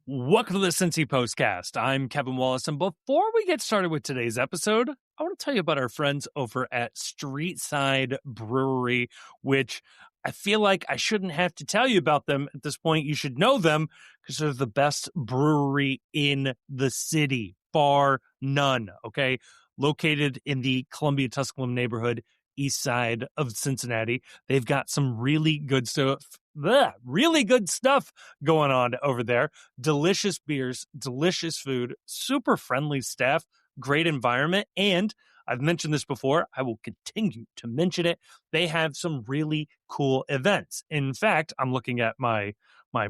Welcome to the Cincy Postcast. I'm Kevin Wallace, and before we get started with today's episode, I want to tell you about our friends over at Streetside Brewery, which I feel like I shouldn't have to tell you about them at this point. You should know them because they're the best brewery in the city, bar none, okay? Located in the Columbia-Tusculum neighborhood, east side of Cincinnati. They've got some really good stuff going on over there. Delicious beers, delicious food, super friendly staff, great environment, and I've mentioned this before, I will continue to mention it. They have some really cool events. In fact, I'm looking at my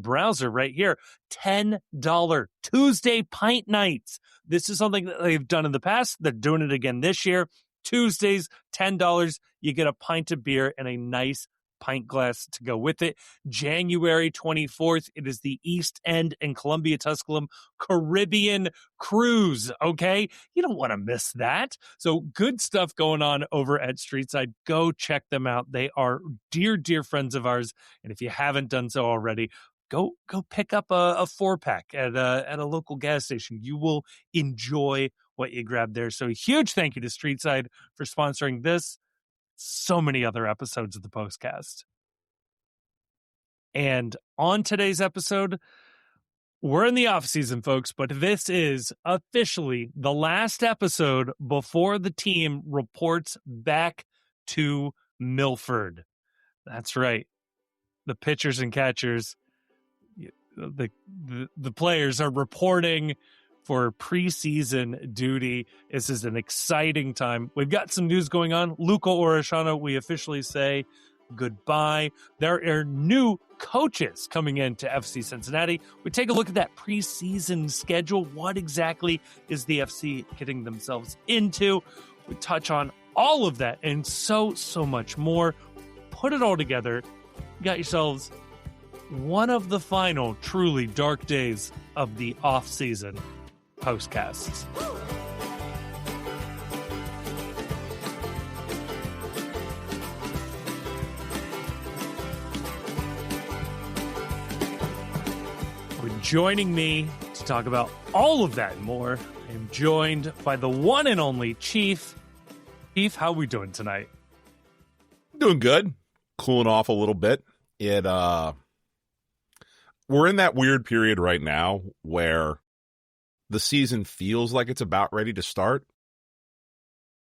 browser right here. $10 Tuesday pint nights. This is something that they've done in the past. They're doing it again this year. Tuesdays, $10. You get a pint of beer and a nice pint glass to go with it. January 24th, it is the East End and Columbia-Tusculum Caribbean Cruise, okay? You don't want to miss that. So good stuff going on over at Streetside. Go check them out. They are dear, dear friends of ours. And if you haven't done so already, go pick up a 4-pack at a local gas station. You will enjoy what you grab there. So huge thank you to Streetside for sponsoring this, so many other episodes of the Postcast. And on today's episode, we're in the off season, folks, but this is officially the last episode before the team reports back to Milford. That's right. The pitchers and catchers, the players are reporting for preseason duty. This is an exciting time. We've got some news going on. Luca Orishano, we officially say goodbye. There are new coaches coming into FC Cincinnati. We take a look at that preseason schedule. What exactly is the FC getting themselves into? We touch on all of that and so much more. Put it all together. You got yourselves one of the final truly dark days of the off-season Postcasts. Joining me to talk about all of that and more, I am joined by the one and only Chief. Chief, how are we doing tonight? Doing good. Cooling off a little bit. We're in that weird period right now where the season feels like it's about ready to start.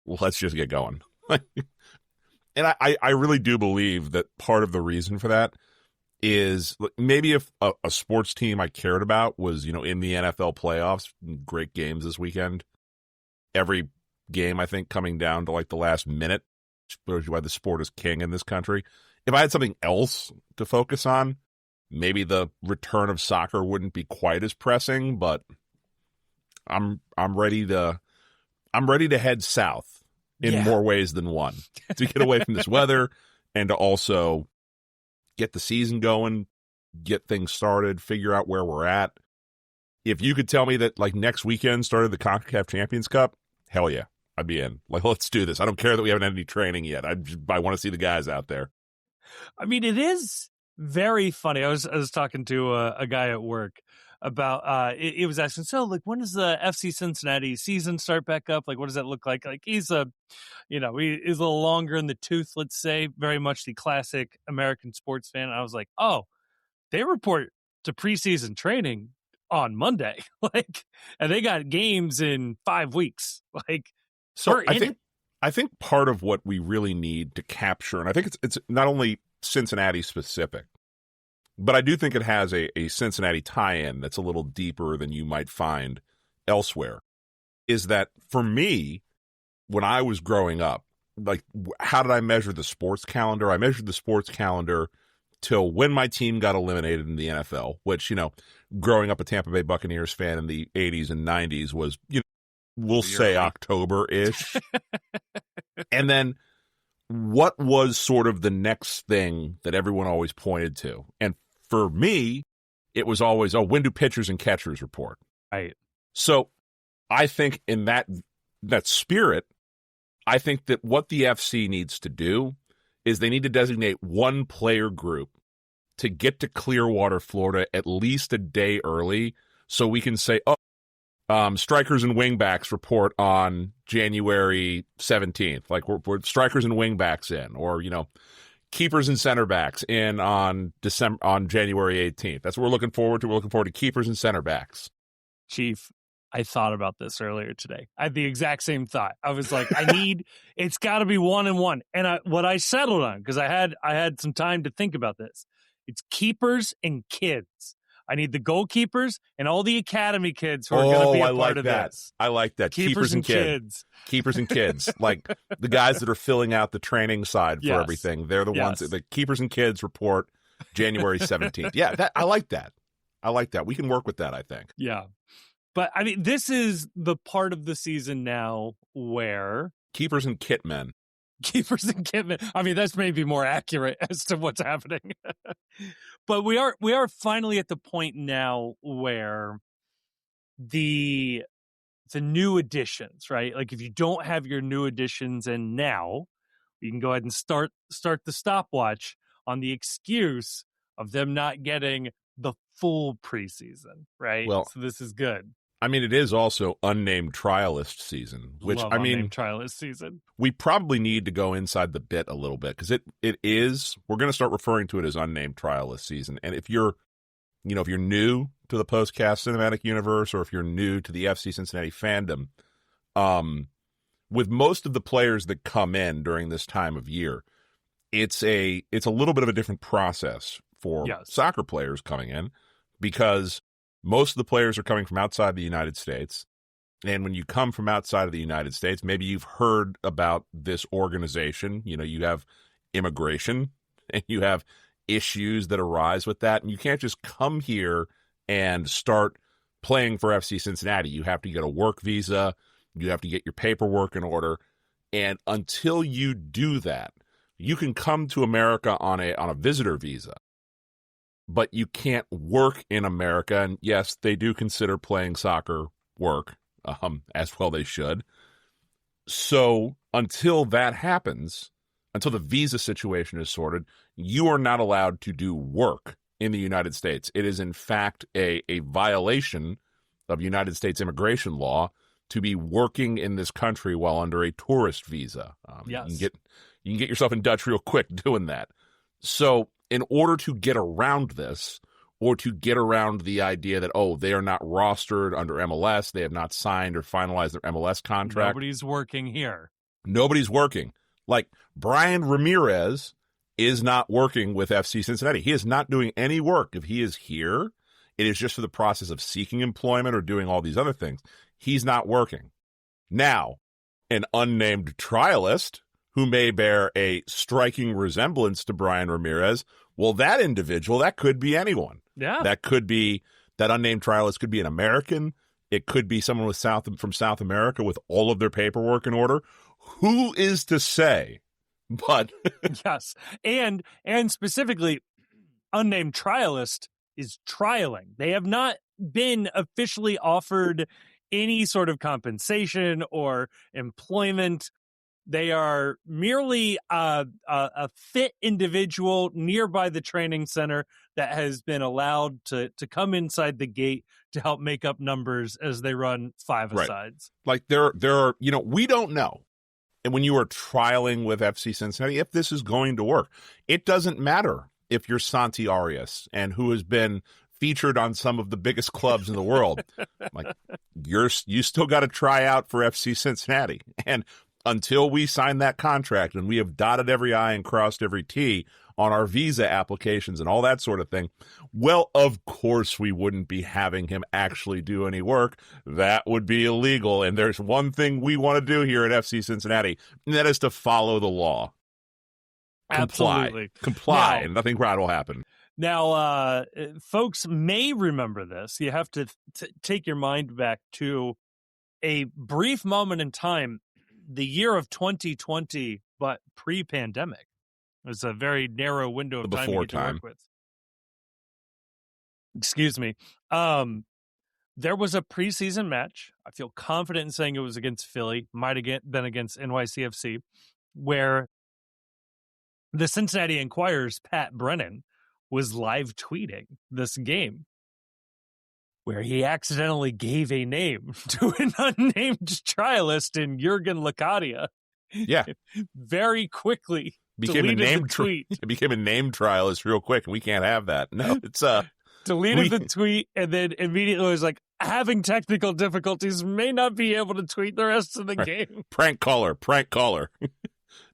Well, let's just get going. And I really do believe that part of the reason for that is maybe if a sports team I cared about was, in the NFL playoffs, great games this weekend. Every game, I think, coming down to like the last minute, shows you why the sport is king in this country. If I had something else to focus on, maybe the return of soccer wouldn't be quite as pressing, but I'm ready to head south in more ways than one to get away from this weather and to also get the season going, get things started, figure out where we're at. If you could tell me that like next weekend started the CONCACAF Champions Cup, hell yeah, I'd be in. Like, let's do this. I don't care that we haven't had any training yet. I want to see the guys out there. I mean, it is very funny. I was talking to a guy at work about it was asking, so like, when does the FC Cincinnati season start back up? Like, what does that look like? Like, he's he's a little longer in the tooth, let's say, very much the classic American sports fan. And I was like, oh, they report to preseason training on Monday, like, and they got games in 5 weeks. Like, so I think part of what we really need to capture, and I think it's not only Cincinnati specific, but I do think it has a Cincinnati tie-in that's a little deeper than you might find elsewhere, is that for me, when I was growing up, like, how did I measure the sports calendar? I measured the sports calendar till when my team got eliminated in the NFL, which, growing up a Tampa Bay Buccaneers fan in the 80s and 90s was, we'll say October-ish. And then what was sort of the next thing that everyone always pointed to? And for me, it was always, when do pitchers and catchers report? Right. So I think in that spirit, I think that what the FC needs to do is they need to designate one player group to get to Clearwater, Florida, at least a day early So we can say, strikers and wingbacks report on January 17th. Like we're strikers and wingbacks in, or, keepers and center backs in on January 18th. That's what we're looking forward to. We're looking forward to keepers and center backs. Chief, I thought about this earlier today. I had the exact same thought. I was like, it's got to be 1 and 1. And what I settled on, because I had some time to think about this, it's keepers and kids. I need the goalkeepers and all the academy kids who are going to be a part of this. I like that. Keepers and kids. Keepers and kids. Like the guys that are filling out the training side for everything. They're the ones that the keepers and kids report January 17th. Yeah, I like that. I like that. We can work with that, I think. Yeah. But, I mean, this is the part of the season now where... Keepers and kitmen. Keepers and kitmen. I mean, that's maybe more accurate as to what's happening. But we are finally at the point now where the new additions, right? Like if you don't have your new additions in now, you can go ahead and start the stopwatch on the excuse of them not getting the full preseason, right? Well, so this is good. I mean, it is also unnamed trialist season, which Love unnamed trialist season. We probably need to go inside the bit a little bit because it is. We're going to start referring to it as unnamed trialist season. And if you're new to the Postcast cinematic universe, or if you're new to the FC Cincinnati fandom, with most of the players that come in during this time of year, it's a little bit of a different process for soccer players coming in because most of the players are coming from outside the United States. And when you come from outside of the United States, maybe you've heard about this organization. You have immigration and you have issues that arise with that. And you can't just come here and start playing for FC Cincinnati. You have to get a work visa. You have to get your paperwork in order. And until you do that, you can come to America on a visitor visa, but you can't work in America. And yes, they do consider playing soccer work, as well they should. So until that happens, until the visa situation is sorted, you are not allowed to do work in the United States. It is in fact a violation of United States immigration law to be working in this country while under a tourist visa. Yes. You can get yourself in Dutch real quick doing that. So in order to get around this, or to get around the idea that, they are not rostered under MLS, they have not signed or finalized their MLS contract. Nobody's working here. Nobody's working. Like Brian Ramirez is not working with FC Cincinnati. He is not doing any work. If he is here, it is just for the process of seeking employment or doing all these other things. He's not working. Now, an unnamed trialist who may bear a striking resemblance to Brian Ramirez, well, that individual, that could be anyone. Yeah. That unnamed trialist could be an American. It could be someone from South America with all of their paperwork in order. Who is to say? But yes. And specifically, unnamed trialist is trialing. They have not been officially offered any sort of compensation or employment. They are merely a fit individual nearby the training center that has been allowed to come inside the gate to help make up numbers as they run five-a-sides. Like there are, we don't know. And when you are trialing with FC Cincinnati, if this is going to work, it doesn't matter if you're Santi Arias and who has been featured on some of the biggest clubs in the world. Like you still got to try out for FC Cincinnati. And until we sign that contract and we have dotted every I and crossed every T on our visa applications and all that sort of thing, well, of course we wouldn't be having him actually do any work. That would be illegal. And there's one thing we want to do here at FC Cincinnati, and that is to follow the law. Absolutely. Comply, and nothing bad will happen. Now, folks may remember this. You have to take your mind back to a brief moment in time, the year of 2020, but pre-pandemic. It was a very narrow window of time you get to work with. Excuse me. There was a preseason match. I feel confident in saying it was against Philly. Might have been against NYCFC, where the Cincinnati Enquirer's Pat Brennan was live tweeting this game, where he accidentally gave a name to an unnamed trialist in Jurgen Locadia. Yeah. Very quickly Became a deleted name the tweet. It became a name trialist real quick, and we can't have that. No, it's deleted the tweet, and then immediately was like, having technical difficulties, may not be able to tweet the rest of the game. Prank caller.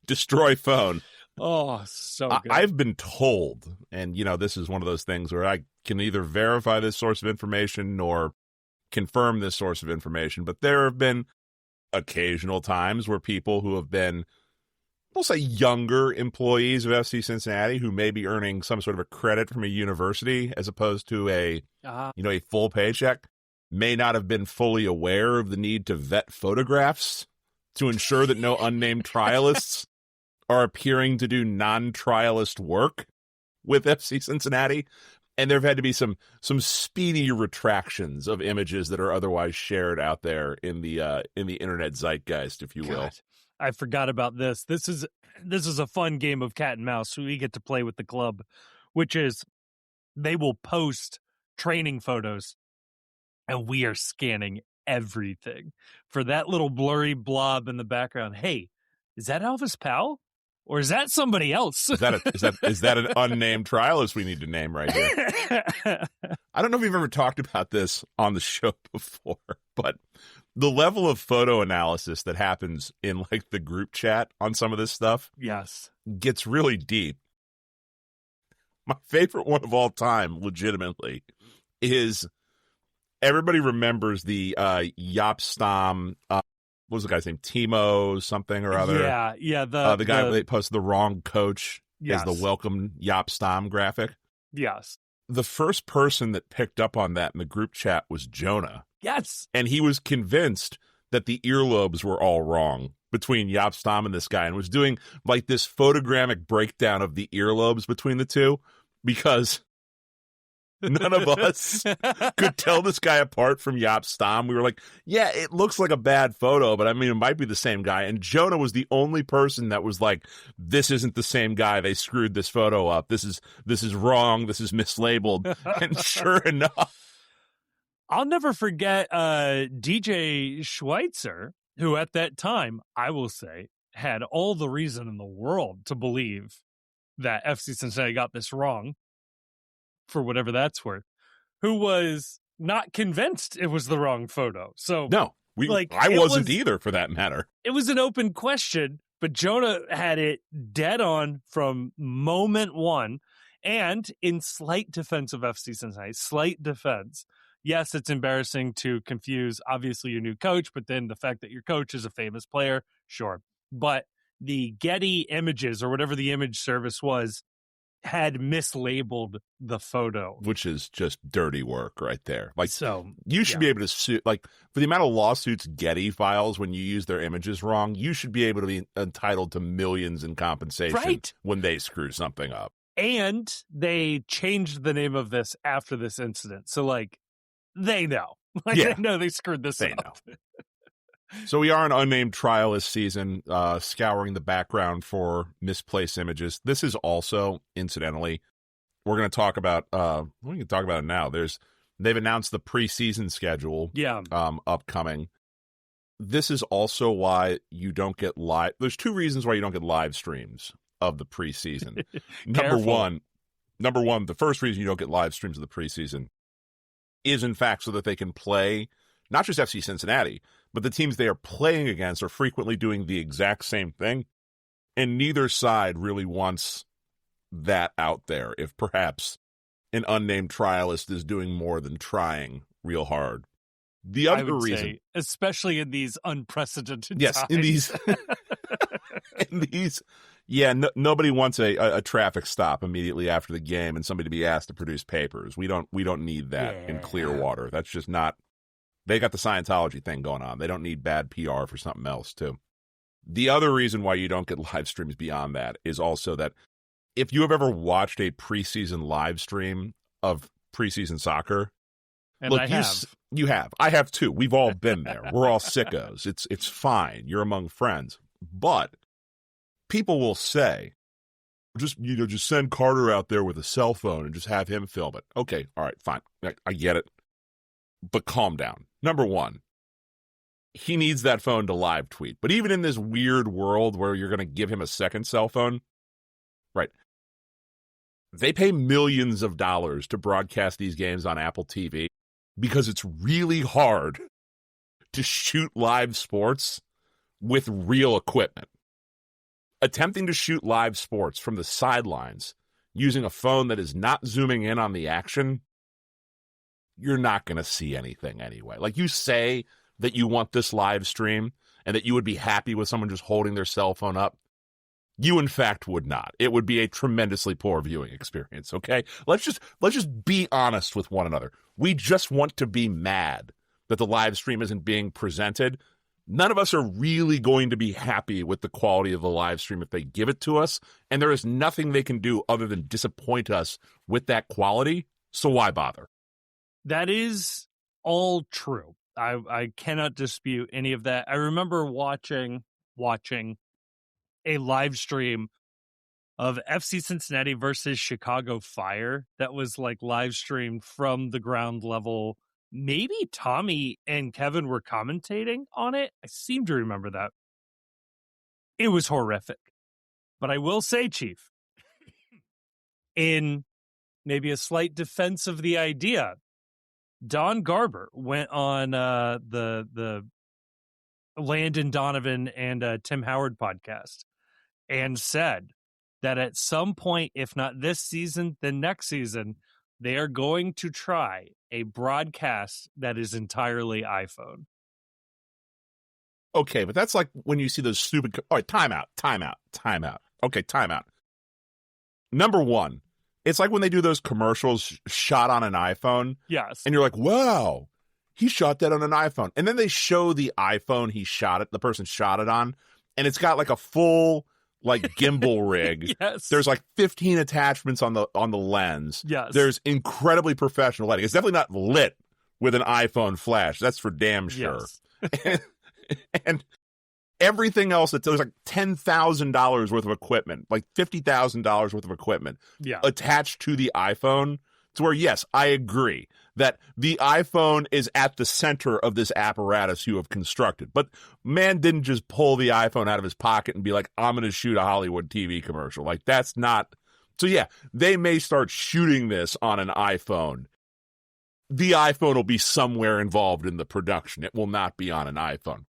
Destroy phone. Oh, so good. I've been told, and this is one of those things where I can neither verify this source of information nor confirm this source of information, but there have been occasional times where people who have been, we'll say, younger employees of FC Cincinnati who may be earning some sort of a credit from a university as opposed to a full paycheck may not have been fully aware of the need to vet photographs to ensure that no unnamed trialists are appearing to do non-trialist work with FC Cincinnati. And there have had to be some speedy retractions of images that are otherwise shared out there in the internet zeitgeist, if you will. God, I forgot about this. This is a fun game of cat and mouse we get to play with the club, which is they will post training photos and we are scanning everything for that little blurry blob in the background. Hey, is that Elvis Powell? Or is that somebody else? Is that an unnamed trialist we need to name right here? I don't know if we've ever talked about this on the show before, but the level of photo analysis that happens in like the group chat on some of this stuff, yes, gets really deep. My favorite one of all time, legitimately, is everybody remembers the Jaap Stam. What was the guy's name? Timo something or other. Yeah. The guy that posted the wrong coach yes. as the welcome Jaap Stam graphic. Yes. The first person that picked up on that in the group chat was Jonah. Yes. And he was convinced that the earlobes were all wrong between Jaap Stam and this guy and was doing like this photogrammic breakdown of the earlobes between the two because none of us could tell this guy apart from Jaap Stam. We were like, yeah, it looks like a bad photo, but I mean, it might be the same guy. And Jonah was the only person that was like, this isn't the same guy. They screwed this photo up. This is wrong. This is mislabeled. And sure enough. I'll never forget DJ Schweitzer, who at that time, I will say, had all the reason in the world to believe that FC Cincinnati got this wrong. For whatever that's worth, who was not convinced it was the wrong photo. So no, I wasn't either, for that matter. It was an open question, but Jonah had it dead on from moment one. And in slight defense of FC Cincinnati, yes, it's embarrassing to confuse, obviously, your new coach, but then the fact that your coach is a famous player, sure. But the Getty Images, or whatever the image service was, had mislabeled the photo, which is just dirty work right there. Like, so you should be able to sue, like, for the amount of lawsuits Getty files when you use their images wrong, you should be able to be entitled to millions in compensation when they screw something up. And they changed the name of this after this incident. So, like, they know. They know they screwed this up. Know. So we are an unnamed trialist season, scouring the background for misplaced images. This is also, incidentally, we're going to talk about. We can talk about it now. They've announced the preseason schedule. Yeah. Upcoming. This is also why you don't get live. There's two reasons why you don't get live streams of the preseason. Number one, the first reason you don't get live streams of the preseason is, in fact, so that they can play not just FC Cincinnati, but the teams they are playing against are frequently doing the exact same thing. And neither side really wants that out there, if perhaps an unnamed trialist is doing more than trying real hard. The other reason, especially in these unprecedented times. in these, nobody wants a traffic stop immediately after the game and somebody to be asked to produce papers. We don't need that in Clearwater. That's just not. They got the Scientology thing going on. They don't need bad PR for something else, too. The other reason why you don't get live streams beyond that is also that if you have ever watched a preseason live stream of preseason soccer, you have. I have, too. We've all been there. We're all sickos. It's fine. You're among friends. But people will say, just send Carter out there with a cell phone and just have him film it. Okay, all right, fine. I get it. but calm down. Number one, he needs that phone to live tweet. But even in this weird world where you're going to give him a second cell phone, right? They pay millions of dollars to broadcast these games on Apple TV because it's really hard to shoot live sports with real equipment. Attempting to shoot live sports from the sidelines using a phone that is not zooming in on the action, you're not going to see anything anyway. Like, you say that you want this live stream and that you would be happy with someone just holding their cell phone up. You, in fact, would not. It would be a tremendously poor viewing experience, okay? Let's just be honest with one another. We just want to be mad that the live stream isn't being presented. None of us are really going to be happy with the quality of the live stream if they give it to us, and there is nothing they can do other than disappoint us with that quality, so why bother? That is all true. I cannot dispute any of that. I remember watching a live stream of FC Cincinnati versus Chicago Fire that was like live streamed from the ground level. Maybe Tommy and Kevin were commentating on it. I seem to remember that. It was horrific. But I will say, Chief, in maybe a slight defense of the idea, Don Garber went on the Landon Donovan and Tim Howard podcast and said that at some point, if not this season, then next season, they are going to try a broadcast that is entirely iPhone. Okay, but that's like when you see those stupid... All right, time out. Okay, time out. Number one, it's like when they do those commercials shot on an iPhone. Yes. And you're like, wow, he shot that on an iPhone. And then they show the iPhone the person shot it on, and it's got like a full like gimbal rig. Yes. There's like 15 attachments on the lens. Yes. There's incredibly professional lighting. It's definitely not lit with an iPhone flash. That's for damn sure. Yes. and everything else, there's like $10,000 worth of equipment, like $50,000 worth of equipment attached to the iPhone, to where, yes, I agree that the iPhone is at the center of this apparatus you have constructed. But man didn't just pull the iPhone out of his pocket and be like, I'm going to shoot a Hollywood TV commercial. Like, that's not... So yeah, they may start shooting this on an iPhone. The iPhone will be somewhere involved in the production. It will not be on an iPhone.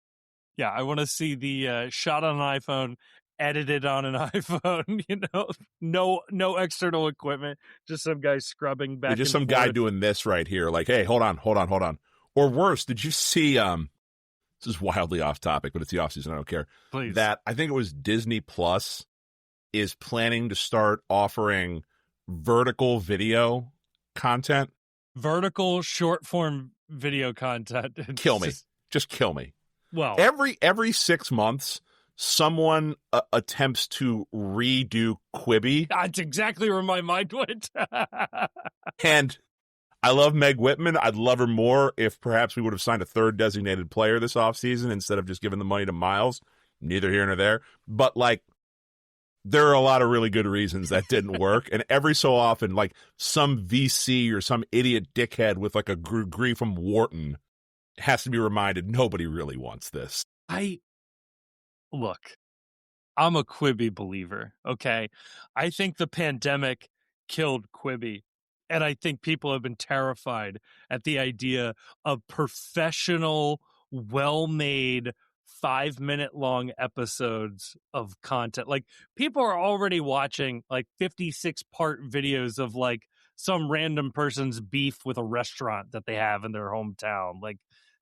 Yeah, I want to see the shot on an iPhone, edited on an iPhone, no external equipment, just some guy scrubbing back. Just and some forth. guy doing this right here, like, hey, hold on. Or worse, did you see, this is wildly off topic, but it's the offseason, I don't care. Please. That, I think it was Disney Plus is planning to start offering vertical video content. Vertical short form video content. Kill me. Just kill me. Well, every 6 months, someone attempts to redo Quibi. That's exactly where my mind went. And I love Meg Whitman. I'd love her more if perhaps we would have signed a third designated player this offseason instead of just giving the money to Miles. Neither here nor there. But, like, there are a lot of really good reasons that didn't work. And every so often, like, some VC or some idiot dickhead with, like, a degree from Wharton has to be reminded nobody really wants this. Look, I'm a Quibi believer, okay? I think the pandemic killed Quibi, and I think people have been terrified at the idea of professional, well-made, 5-minute-long episodes of content. Like, people are already watching, like, 56-part videos of, like, some random person's beef with a restaurant that they have in their hometown. Like,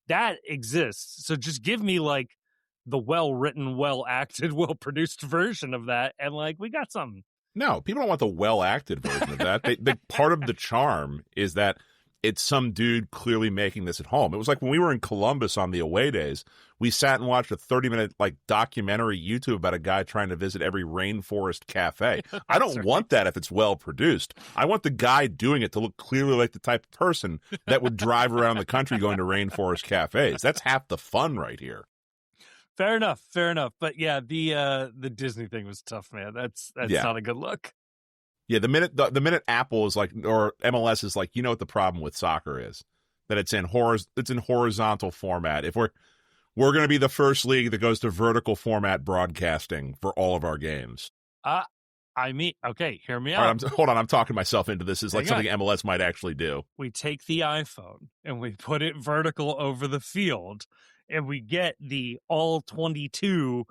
that exists. So just give me, like, the well-written, well-acted, well-produced version of that, and, like, we got something. No, people don't want the well-acted version of that. Part of the charm is that it's some dude clearly making this at home. It was like when we were in Columbus on the away days, we sat and watched a 30-minute like documentary YouTube about a guy trying to visit every rainforest cafe. I don't want that if it's well-produced. I want the guy doing it to look clearly like the type of person that would drive around the country going to rainforest cafes. That's half the fun right here. Fair enough. But yeah, the Disney thing was tough, man. That's not a good look. Yeah, the minute Apple is like, or MLS is like, you know what the problem with soccer is? that it's in horizontal format. If we're going to be the first league that goes to vertical format broadcasting for all of our games. Okay, hear me All out. right, hold on. I'm talking myself into this. Is like something MLS might actually do. We take the iPhone and we put it vertical over the field, and we get the all 22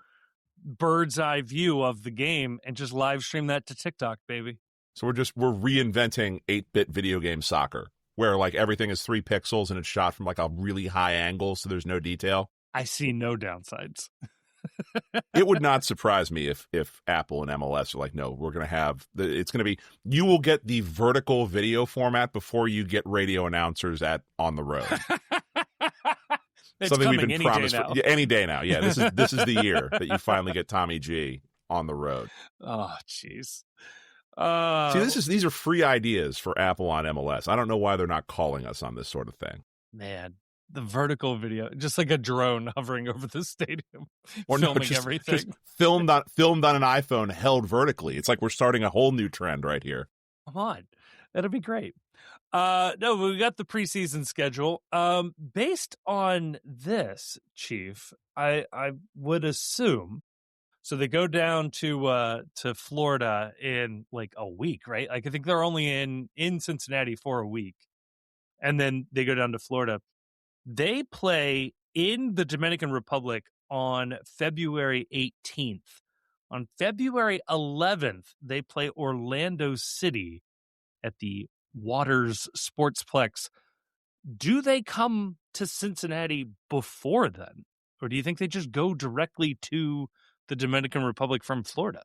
bird's eye view of the game and just live stream that to TikTok, baby. So we're reinventing 8-bit video game soccer, where like everything is 3 pixels and it's shot from like a really high angle, so there's no detail. I see no downsides. It would not surprise me if Apple and MLS are like, no, we're going to have it's going to be, you will get the vertical video format before you get radio announcers on the road. Something we've been promised any day now. Yeah, this is the year that you finally get Tommy G on the road. Oh, jeez. See, these are free ideas for Apple on MLS. I don't know why they're not calling us on this sort of thing. Man, the vertical video, just like a drone hovering over the stadium, or filming everything. Just filmed on an iPhone held vertically. It's like we're starting a whole new trend right here. Come on, that'll be great. No, we got the preseason schedule. Based on this, Chief, I would assume. So they go down to Florida in like a week, right? Like I think they're only in Cincinnati for a week, and then they go down to Florida. They play in the Dominican Republic on February 18th. On February 11th, they play Orlando City at the Waters Sportsplex. Do they come to Cincinnati before then? Or do you think they just go directly to the Dominican Republic from Florida?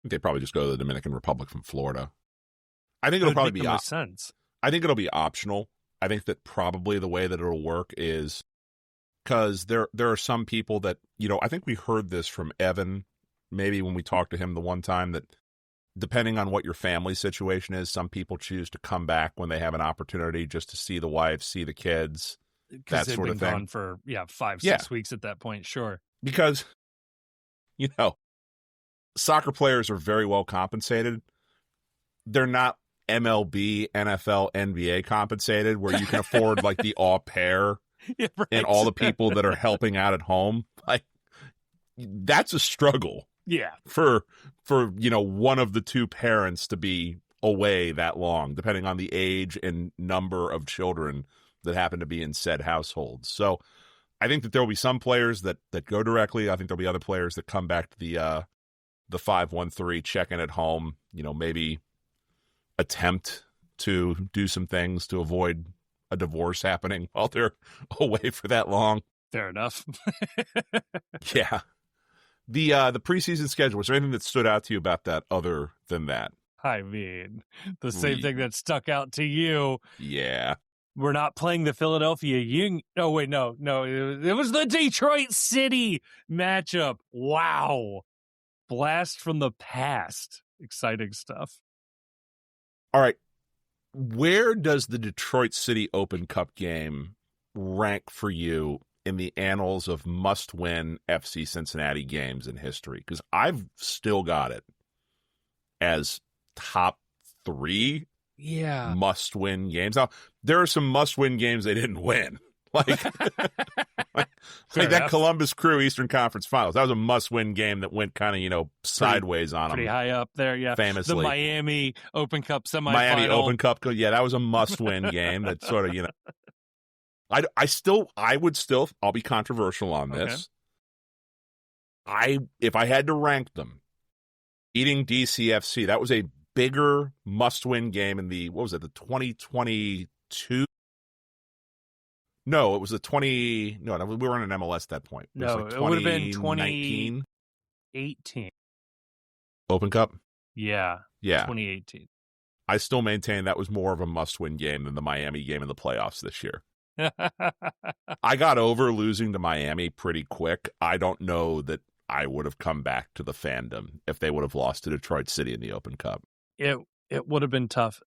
They probably just go to the Dominican Republic from Florida. I think it'll probably be sense. I think it'll be optional. I think that probably the way that it'll work is because there are some people that, I think we heard this from Evan, maybe when we talked to him the one time, that depending on what your family situation is, some people choose to come back when they have an opportunity just to see the wife, see the kids, that sort of thing. Gone for 5-6 weeks at that point, sure. Because, soccer players are very well compensated. They're not MLB, NFL, NBA compensated, where you can afford like the au pair and all the people that are helping out at home. Like, that's a struggle. Yeah. For one of the two parents to be away that long, depending on the age and number of children that happen to be in said households. So I think that there will be some players that go directly. I think there'll be other players that come back to the 513, check in at home, maybe attempt to do some things to avoid a divorce happening while they're away for that long. Fair enough. Yeah. The preseason schedule, was there anything that stood out to you about that other than that? I mean, the same thing that stuck out to you. Yeah. We're not playing the Philadelphia Union. Oh, wait, no. It was the Detroit City matchup. Wow. Blast from the past. Exciting stuff. All right. Where does the Detroit City Open Cup game rank for you in the annals of must-win FC Cincinnati games in history? Because I've still got it as top 3 must-win games. Now, there are some must-win games they didn't win. Like that Columbus Crew Eastern Conference Finals. That was a must-win game that went kind of, sideways on them. Pretty high up there, yeah. Famously. The Miami Open Cup semifinal. Miami Open Cup, yeah, that was a must-win game that sort of, I'll be controversial on this. If I had to rank them, beating DCFC, that was a bigger must-win game in the 2022? No, it was we weren't in MLS at that point. It would have been 2018. Open Cup? Yeah. 2018. I still maintain that was more of a must-win game than the Miami game in the playoffs this year. I got over losing to Miami pretty quick. I don't know that I would have come back to the fandom if they would have lost to Detroit City in the Open Cup. It would have been tough.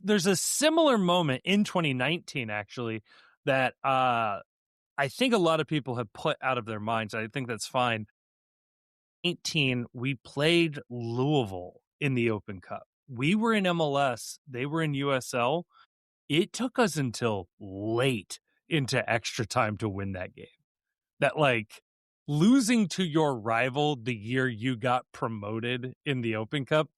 There's a similar moment in 2019, actually, that I think a lot of people have put out of their minds. I think that's fine. 18, we played Louisville in the Open Cup. We were in MLS. They were in USL. It took us until late into extra time to win that game. That, like, losing to your rival the year you got promoted in the Open Cup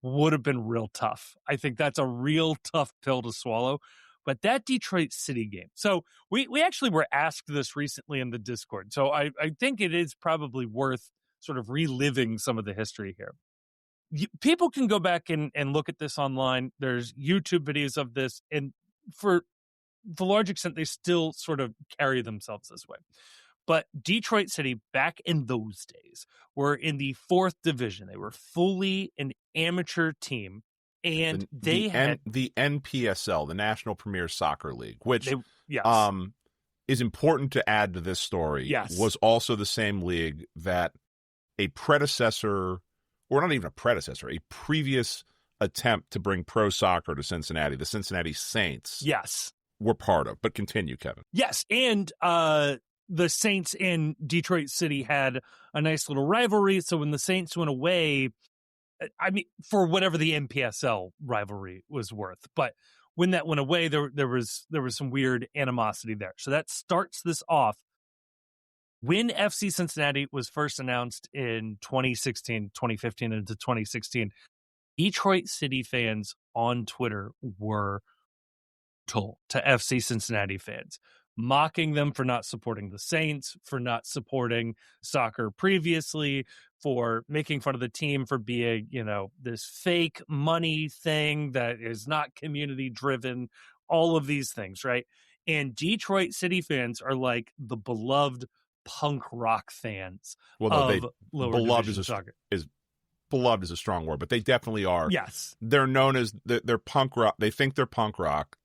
would have been real tough. I think that's a real tough pill to swallow. But that Detroit City game. So we actually were asked this recently in the Discord. So I think it is probably worth sort of reliving some of the history here. People can go back and look at this online. There's YouTube videos of this. And for the large extent, they still sort of carry themselves this way. But Detroit City, back in those days, were in the 4th division. They were fully an amateur team. And they had the NPSL, the National Premier Soccer League, which yes. Is important to add to this story. Yes. Was also the same league that a predecessor, or not even a predecessor, a previous attempt to bring pro soccer to Cincinnati, the Cincinnati Saints, yes, were part of. But continue, Kevin. Yes, and the Saints and Detroit City had a nice little rivalry. So when the Saints went away, I mean, for whatever the NPSL rivalry was worth, but when that went away, there was some weird animosity there. So that starts this off. When FC Cincinnati was first announced in 2016, 2015 into 2016, Detroit City fans on Twitter were told to FC Cincinnati fans, mocking them for not supporting the Saints, for not supporting soccer previously, for making fun of the team for being, this fake money thing that is not community driven, all of these things, right? And Detroit City fans are like the beloved punk rock fans of lower division soccer. Beloved is a strong word, but they definitely are. Yes. They're known as they're punk rock. They think they're punk rock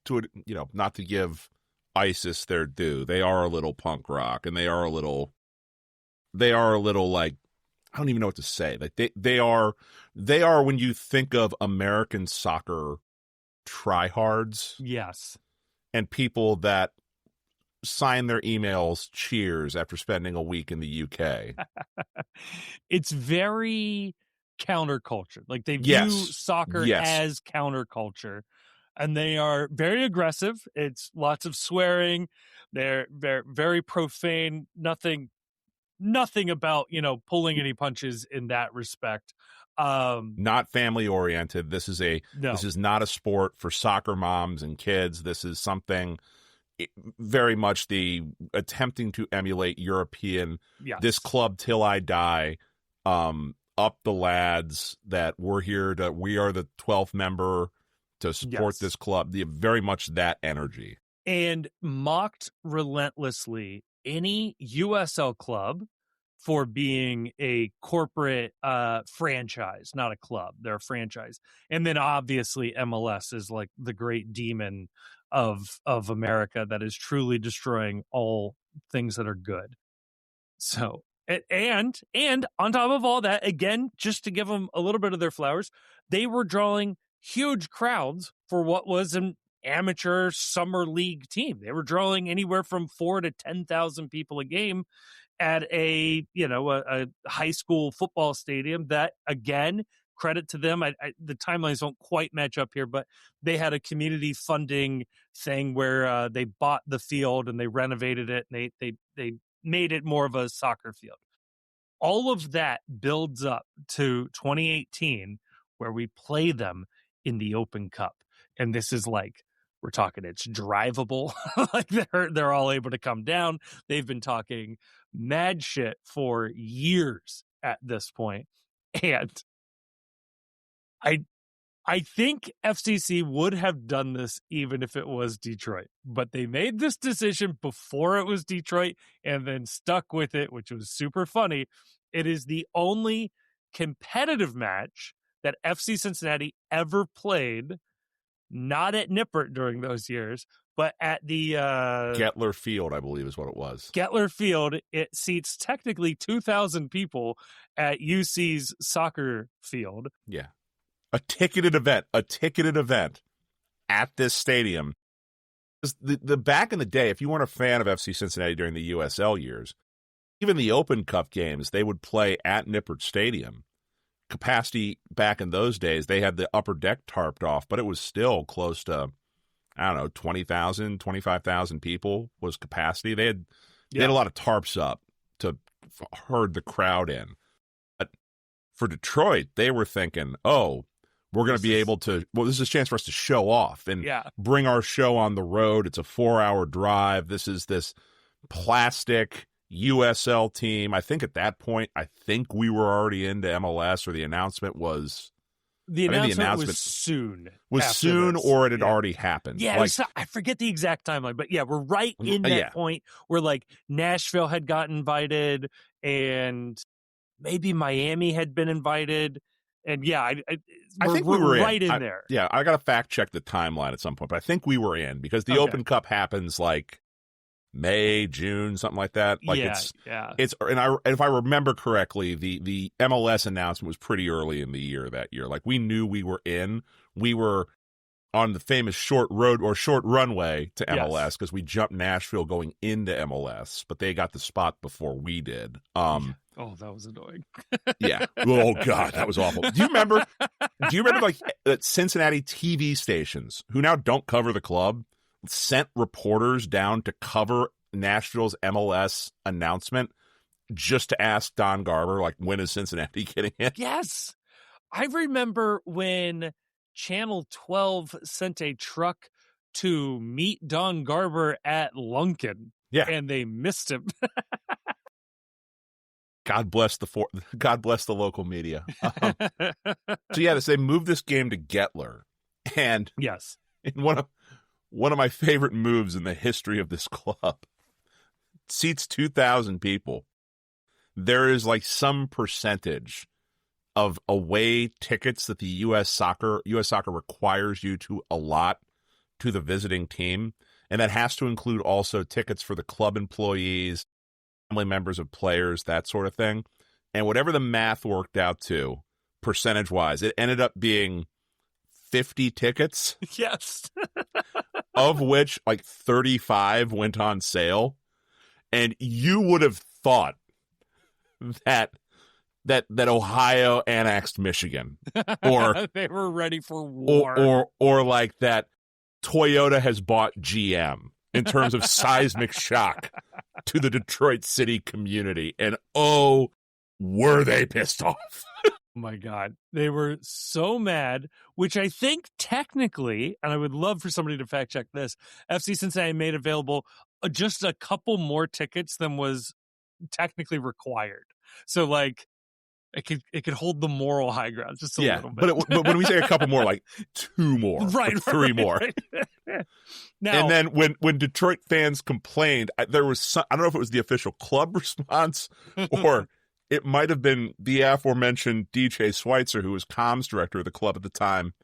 not to give ISIS their due. They are a little punk rock, and they are a little like, I don't even know what to say. Like they are when you think of American soccer tryhards. Yes. And people that sign their emails cheers after spending a week in the UK. It's very counterculture. Like they view soccer as counterculture, and they are very aggressive. It's lots of swearing. They're very profane. Nothing about, pulling any punches in that respect. Not family oriented. This is not a sport for soccer moms and kids. This is something very much the attempting to emulate European. Yes. This club till I die. Up the lads that we are the 12th member to support this club. Very much that energy. And mocked relentlessly any USL club for being a corporate franchise, not a club. They're a franchise. And then obviously MLS is like the great demon of America that is truly destroying all things that are good. So, and on top of all that, again, just to give them a little bit of their flowers, they were drawing huge crowds for what was an amateur summer league team. They were drawing anywhere from 4,000 to 10,000 people a game at a high school football stadium that, again, credit to them. The timelines don't quite match up here, but they had a community funding thing where they bought the field and they renovated it, and they made it more of a soccer field. All of that builds up to 2018, where we play them in the Open Cup. And this is like, we're talking, it's drivable. Like they're all able to come down. They've been talking mad shit for years at this point. And I think FCC would have done this even if it was Detroit, but they made this decision before it was Detroit and then stuck with it, which was super funny. It is the only competitive match that FC Cincinnati ever played, not at Nippert during those years, but at the Gettler Field, I believe is what it was. Gettler Field. It seats technically 2,000 people at UC's soccer field. Yeah. A ticketed event at this stadium. The back in the day, if you weren't a fan of FC Cincinnati during the USL years, even the Open Cup games, they would play at Nippert Stadium. Capacity back in those days, they had the upper deck tarped off, but it was still close to I don't know, 20,000, 25,000 people was capacity. They had a lot of tarps up to herd the crowd in. But for Detroit, they were thinking, oh, we're going to be able to, well, this is a chance for us to show off and bring our show on the road. It's a 4-hour drive. This is this plastic USL team. I think at that point, we were already into MLS, or the announcement was... The announcement was soon. Or it had already happened. Yeah, I forget the exact timeline, but yeah, we're right in that point where like Nashville had got invited and maybe Miami had been invited. And yeah, I think we were right in there. Yeah, I got to fact check the timeline at some point, but I think we were in because the Open Cup happens like May, June, something like that. Like it's and if I remember correctly, the MLS announcement was pretty early in the year that year. Like we knew we were in. We were on the famous short runway to MLS because we jumped Nashville going into MLS, but they got the spot before we did. Oh, that was annoying. Yeah. Oh God, that was awful. Do you remember like Cincinnati TV stations who now don't cover the club sent reporters down to cover Nashville's MLS announcement just to ask Don Garber, like, when is Cincinnati getting it? Yes. I remember when Channel 12 sent a truck to meet Don Garber at Lunkin. Yeah. And they missed him. God bless the local media. They moved this game to Gettler. And yes, in one of my favorite moves in the history of this club, seats 2,000 people. There is like some percentage of away tickets that the U.S. soccer requires you to allot to the visiting team. And that has to include also tickets for the club employees, family members of players, that sort of thing. And whatever the math worked out to, percentage-wise, it ended up being 50 tickets. Yes. Of which like 35 went on sale. And you would have thought that Ohio annexed Michigan, or they were ready for war, or like that Toyota has bought GM in terms of seismic shock to the Detroit City community. And oh, were they pissed off? Oh my God. They were so mad, which I think technically, and I would love for somebody to fact check this, FC Cincinnati made available just a couple more tickets than was technically required. So like it could hold the moral high ground just a little bit. But when we say a couple more, like 2 more, right, like 3 more. Right. Now, and then when Detroit fans complained, there was I don't know if it was the official club response or it might have been the aforementioned DJ Schweitzer, who was comms director of the club at the time,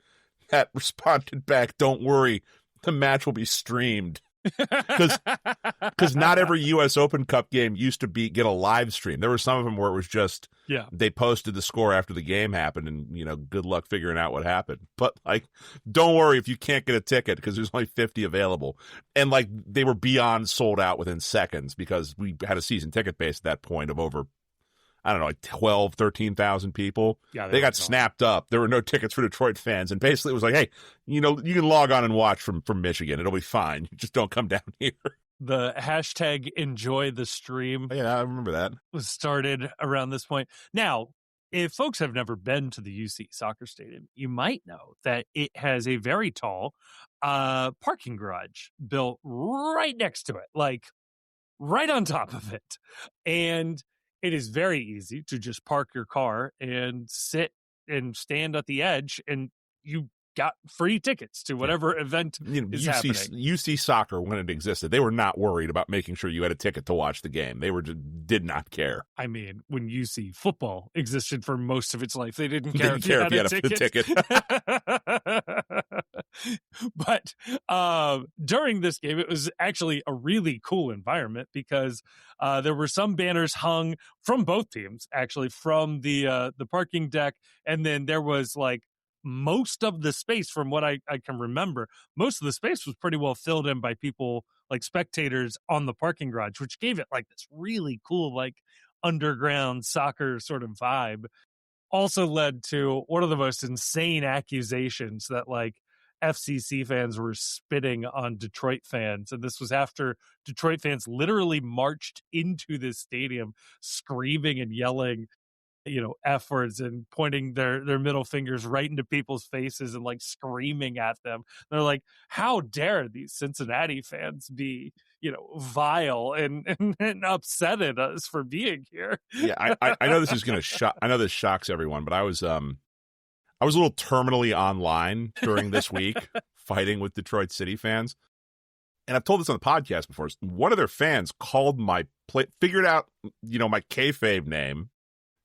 that responded back, "Don't worry, the match will be streamed." Because not every U.S. Open Cup game used to get a live stream. There were some of them where it was just they posted the score after the game happened, and good luck figuring out what happened. But like, don't worry if you can't get a ticket because there's only 50 available, and like they were beyond sold out within seconds because we had a season ticket base at that point of over, I don't know, like 12, 13,000 people. Yeah, they got snapped up. There were no tickets for Detroit fans. And basically it was like, hey, you can log on and watch from Michigan. It'll be fine. Just don't come down here. The hashtag enjoy the stream. Yeah, I remember that. Was started around this point. Now, if folks have never been to the UC soccer stadium, you might know that it has a very tall parking garage built right next to it, like right on top of it. And it is very easy to just park your car and sit and stand at the edge, and you got free tickets to whatever event is happening. UC soccer, when it existed, they were not worried about making sure you had a ticket to watch the game. They did not care. I mean, when UC football existed for most of its life, they didn't care if you had a ticket. But during this game, it was actually a really cool environment because there were some banners hung from both teams, actually, from the parking deck, and then there was like most of the space, from what I can remember, most of the space was pretty well filled in by people, like spectators on the parking garage, which gave it like this really cool, like underground soccer sort of vibe. Also led to one of the most insane accusations that like FCC fans were spitting on Detroit fans. And this was after Detroit fans literally marched into this stadium screaming and yelling, F words and pointing their middle fingers right into people's faces and like screaming at them. They're like, how dare these Cincinnati fans be, vile and upset at us for being here. Yeah, I know this is going to shock. I know this shocks everyone, but I was a little terminally online during this week fighting with Detroit City fans. And I've told this on the podcast before. One of their fans called figured out, my kayfabe name,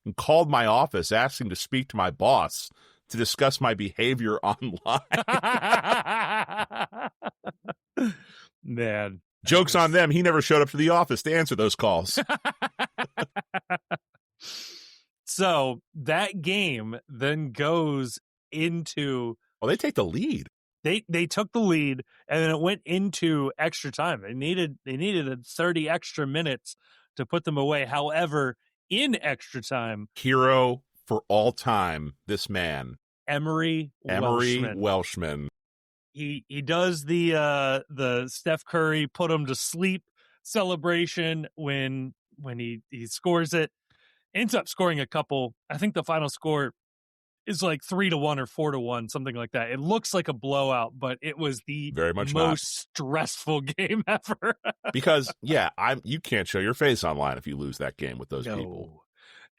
and called my office asking to speak to my boss to discuss my behavior online. Man. Joke's on them. He never showed up to the office to answer those calls. So that game then goes into... Oh, they take the lead. They took the lead, and then it went into extra time. They needed 30 extra minutes to put them away. However, in extra time, hero for all time, this man, Emery Welshman. He does the Steph Curry put him to sleep celebration when he scores it. Ends up scoring a couple. I think the final score is like 3-1 or 4-1, something like that. It looks like a blowout, but it was the very much most stressful game ever. Because you can't show your face online if you lose that game with those people.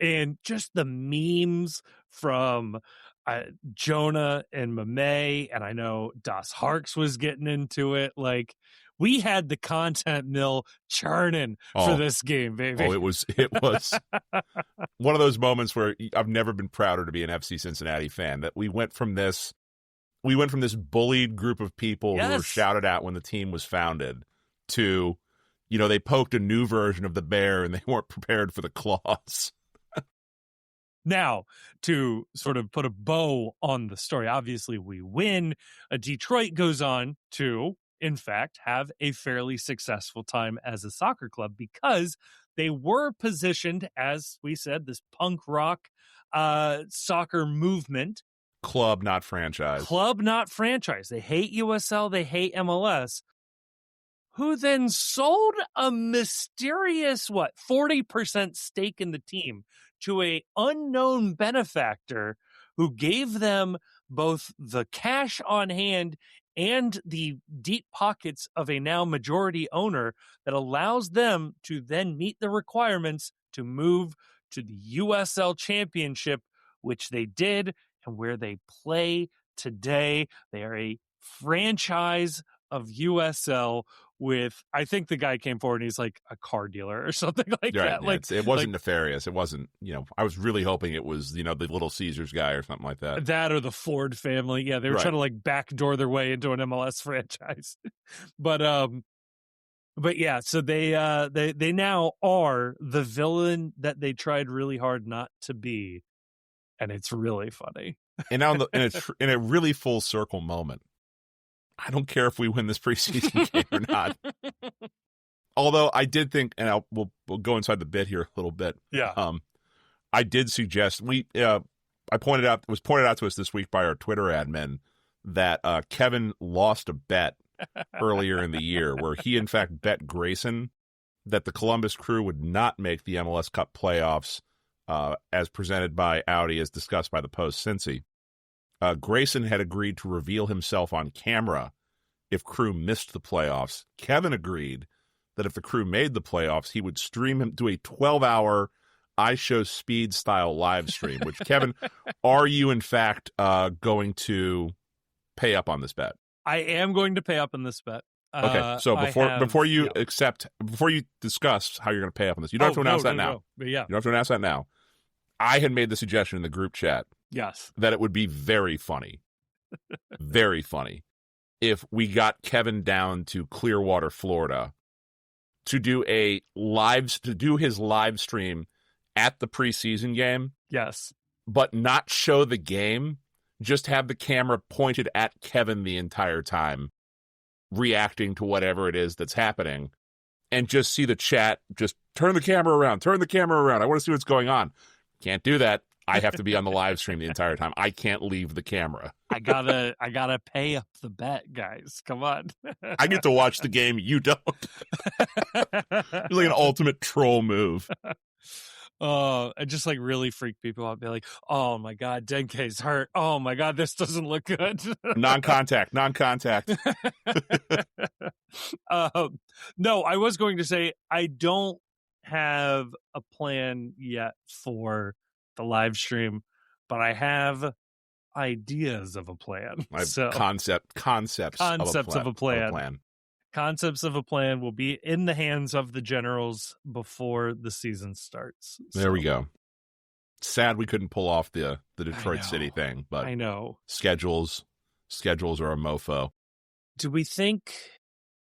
And just the memes from Jonah and Mame, and I know Das Harks was getting into it. Like, we had the content mill churning for this game, baby. Oh, it was one of those moments where I've never been prouder to be an FC Cincinnati fan. That we went from this bullied group of people who were shouted at when the team was founded to, they poked a new version of the bear and they weren't prepared for the claws. Now, to sort of put a bow on the story, obviously we win. Detroit goes on to, in fact, have a fairly successful time as a soccer club because they were positioned, as we said, this punk rock soccer movement. Club, not franchise. Club, not franchise. They hate USL. They hate MLS. Who then sold a mysterious, 40% stake in the team to a unknown benefactor who gave them both the cash on hand and the deep pockets of a now majority owner that allows them to then meet the requirements to move to the USL Championship, which they did, and where they play today. They are a franchise of USL with, I think the guy came forward and he's like a car dealer or something like that. Yeah, like it wasn't nefarious. It wasn't, I was really hoping it was, the Little Caesars guy or something like that. That or the Ford family. Yeah, they were trying to like backdoor their way into an MLS franchise. But yeah, so they now are the villain that they tried really hard not to be, and it's really funny. And now in a really full circle moment, I don't care if we win this preseason game or not. Although I did think, and we'll go inside the bit here a little bit. Yeah. I did suggest it was pointed out to us this week by our Twitter admin that Kevin lost a bet earlier in the year where he in fact bet Grayson that the Columbus Crew would not make the MLS Cup playoffs as presented by Audi, as discussed by the Post Cincy. Grayson had agreed to reveal himself on camera if Crew missed the playoffs. Kevin agreed that if the Crew made the playoffs, he would stream him to a 12-hour I Show Speed style live stream. Which, Kevin, are you in fact going to pay up on this bet? I am going to pay up on this bet. Okay, so before you discuss how you're going to pay up on this, you don't have to announce that now. No. But yeah, you don't have to announce that now. I had made the suggestion in the group chat. Yes. That it would be very funny, very funny, if we got Kevin down to Clearwater, Florida, to do his live stream at the preseason game. Yes. But not show the game, just have the camera pointed at Kevin the entire time, reacting to whatever it is that's happening, and just see the chat, just turn the camera around. I want to see what's going on. Can't do that. I have to be on the live stream the entire time. I can't leave the camera. I gotta pay up the bet, guys. Come on. I get to watch the game. You don't. It's like an ultimate troll move. I just like really freak people out. Be like, oh my God, Denke's hurt. Oh my God, this doesn't look good. Non-contact. No, I was going to say I don't have a plan yet for the live stream, but I have ideas of a plan. Concepts of a plan. Concepts of a plan will be in the hands of the generals before the season starts. There we go. Sad we couldn't pull off the Detroit City thing, but I know schedules are a mofo. Do we think?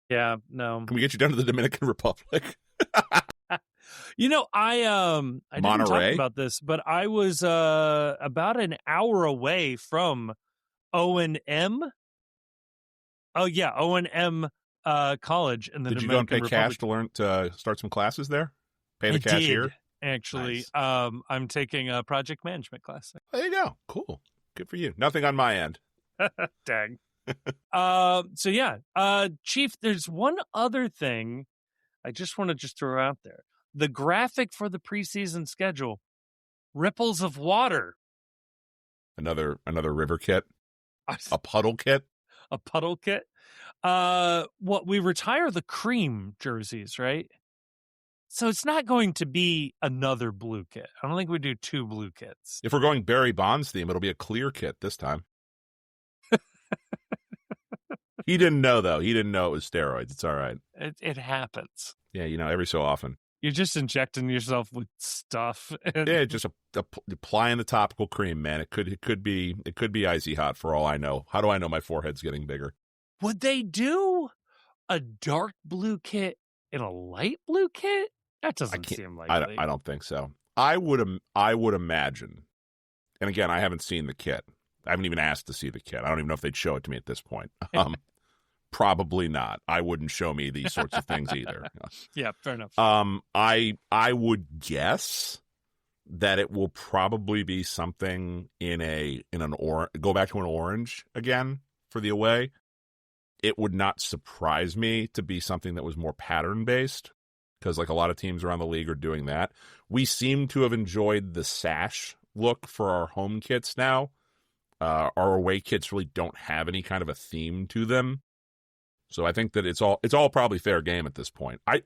Yeah, no. Can we get you down to the Dominican Republic? I didn't talk about this, but I was about an hour away from O&M. Oh yeah, O&M college in the Did Dominican you go and pay Republic. cash to learn to start some classes there? Pay the cashier? Did, actually. Nice. I'm taking a project management class. There you go. Cool. Good for you. Nothing on my end. Dang. Chief, there's one other thing I just want to throw out there. The graphic for the preseason schedule, ripples of water. Another river kit? A puddle kit? A puddle kit? We retire the cream jerseys, right? So it's not going to be another blue kit. I don't think we do 2 blue kits. If we're going Barry Bonds theme, it'll be a clear kit this time. He didn't know, though. He didn't know it was steroids. It's all right. It happens. Yeah, every so often. You're just injecting yourself with stuff. Yeah, just applying the topical cream, man. It could be icy hot for all I know. How do I know my forehead's getting bigger? Would they do a dark blue kit and a light blue kit? That doesn't seem likely. I don't think so. I would imagine. And again, I haven't seen the kit. I haven't even asked to see the kit. I don't even know if they'd show it to me at this point. Probably not. I wouldn't show me these sorts of things either. Yeah, fair enough. I would guess that it will probably be something in an orange. Go back to an orange again for the away. It would not surprise me to be something that was more pattern based, because like a lot of teams around the league are doing that. We seem to have enjoyed the sash look for our home kits now. Our away kits really don't have any kind of a theme to them. So I think that it's all probably fair game at this point. I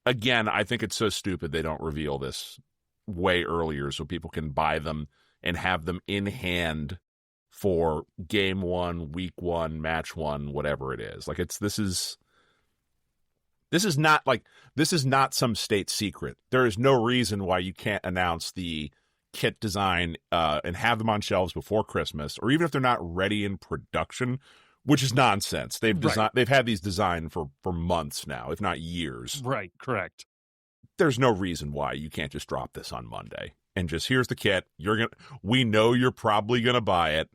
think it's so stupid they don't reveal this way earlier so people can buy them and have them in hand for game 1, week 1, match 1, whatever it is. Like this is not some state secret. There is no reason why you can't announce the kit design and have them on shelves before Christmas, or even if they're not ready in production, which is nonsense. They've had these designed for months now, if not years. Right, correct. There's no reason why you can't just drop this on Monday and just, here's the kit. We know you're probably gonna buy it.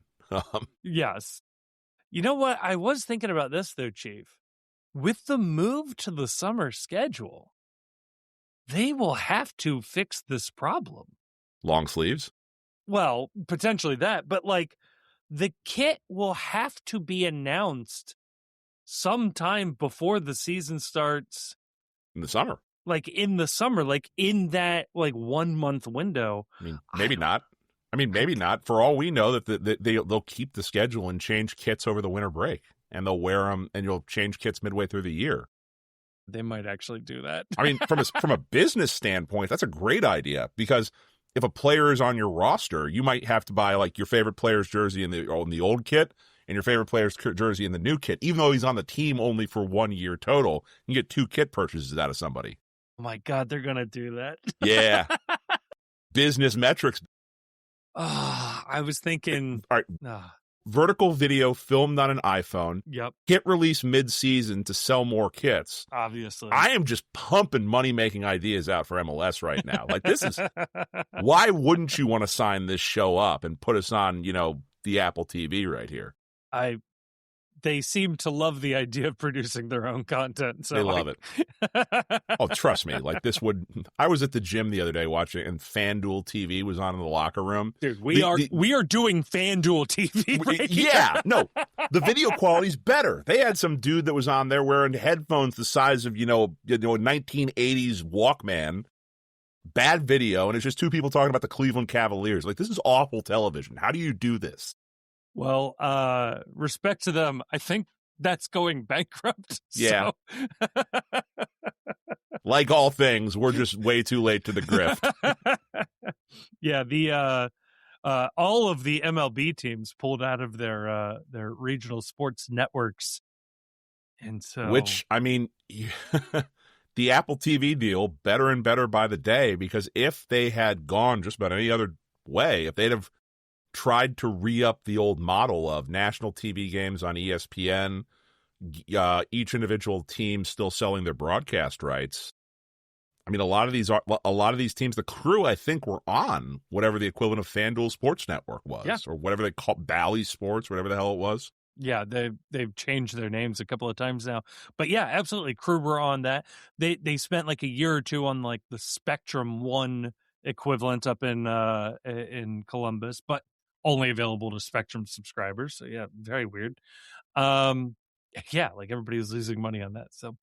Yes. You know what? I was thinking about this though, Chief. With the move to the summer schedule, they will have to fix this problem. Long sleeves? Well, potentially that, but like the kit will have to be announced sometime before the season starts. In the summer. Like in the summer, like in that like 1 month window. I mean, maybe not. Maybe not. For all we know, that they'll keep the schedule and change kits over the winter break, and they'll wear them, and you'll change kits midway through the year. They might actually do that. I mean, from a business standpoint, that's a great idea, because if a player is on your roster, you might have to buy like your favorite player's jersey in the old kit and your favorite player's jersey in the new kit, even though he's on the team only for 1 year total. You get 2 kit purchases out of somebody. Oh my God, they're gonna do that. Yeah, business metrics. I was thinking. All right. Vertical video filmed on an iPhone. Yep. Kit release mid-season to sell more kits. Obviously. I am just pumping money-making ideas out for MLS right now. Like, this is... Why wouldn't you want to sign this show up and put us on, the Apple TV right here? they seem to love the idea of producing their own content. So they love it. Oh, trust me. Like I was at the gym the other day watching, and FanDuel TV was on in the locker room. Dude, we are doing FanDuel TV. Right yeah, no, the video quality's better. They had some dude that was on there wearing headphones the size of 1980s Walkman. Bad video, and it's just two people talking about the Cleveland Cavaliers. Like, this is awful television. How do you do this? Well, respect to them. I think that's going bankrupt. Yeah. So. Like all things, we're just way too late to the grift. Yeah, the all of the MLB teams pulled out of their regional sports networks, and so which, I mean, the Apple TV deal better and better by the day, because if they had gone just about any other way, if they'd have tried to re-up the old model of national TV games on ESPN, each individual team still selling their broadcast rights. I mean, a lot of these teams, the Crew, I think, were on whatever the equivalent of FanDuel Sports Network was, or whatever they call Bally Sports, whatever the hell it was. Yeah, they've changed their names a couple of times now, but yeah, absolutely, Crew were on that. They spent like a year or two on like the Spectrum One equivalent up in Columbus, but only available to Spectrum subscribers. So yeah, very weird. Yeah, like everybody was losing money on that. So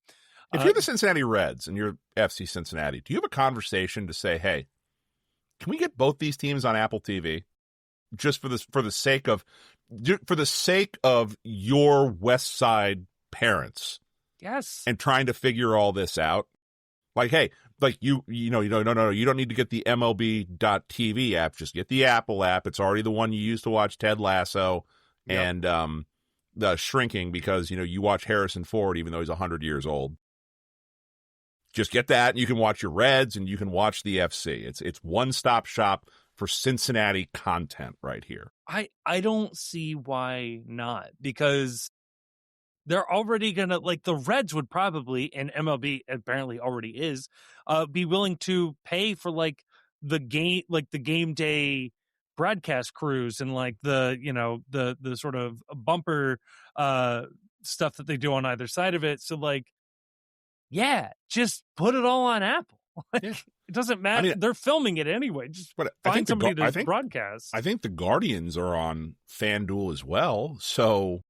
if you're the Cincinnati Reds and you're FC Cincinnati, do you have a conversation to say, hey, can we get both these teams on Apple TV? Just for the sake of your West Side parents. Yes. And trying to figure all this out. Like, hey, like you don't need to get the MLB.TV app. Just get the Apple app. It's already the one you use to watch Ted Lasso and the Shrinking, because you watch Harrison Ford even though he's 100 years old. Just get that, and you can watch your Reds and you can watch the FC. It's one-stop shop for Cincinnati content right here. I don't see why not, because they're already gonna, like, the Reds would probably, and MLB apparently already is, be willing to pay for like the game day broadcast crews and like the sort of bumper stuff that they do on either side of it. So like, yeah, just put it all on Apple. Like, it doesn't matter. I mean, they're filming it anyway. Just find somebody to broadcast. I think the Guardians are on FanDuel as well. So,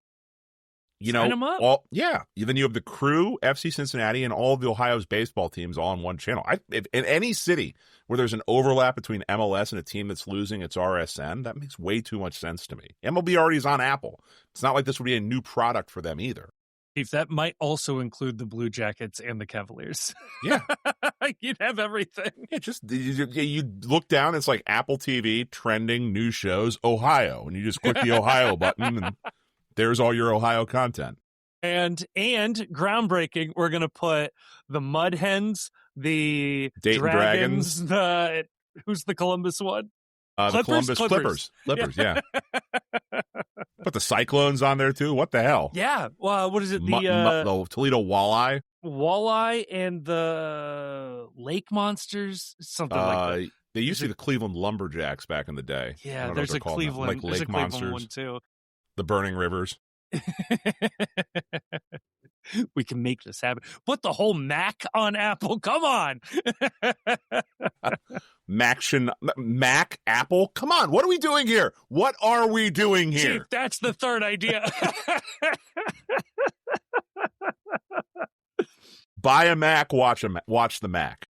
sign them up. Then you have the Crew, FC Cincinnati, and all of the Ohio's baseball teams all on one channel. If in any city where there's an overlap between MLS and a team that's losing its RSN, that makes way too much sense to me. MLB already is on Apple. It's not like this would be a new product for them either. If that might also include the Blue Jackets and the Cavaliers. Yeah. You'd have everything. Yeah, just you look down, it's like Apple TV, trending, new shows, Ohio. And you just click the Ohio button, and there's all your Ohio content. And groundbreaking, we're going to put the Mud Hens, the Dayton Dragons, who's the Columbus one? The Columbus Clippers. Yeah. Put the Cyclones on there too. What the hell? Yeah. Well, what is it? The Toledo Walleye. Walleye and the Lake Monsters, something like that. They used to be the Cleveland Lumberjacks back in the day. Yeah, there's a Cleveland, like Lake Monsters one too. The Burning Rivers. We can make this happen. Put the whole Mac on Apple. Come on. Mac, Apple. Come on. What are we doing here? What are we doing here? Chief, that's the third idea. Buy a Mac, watch the Mac.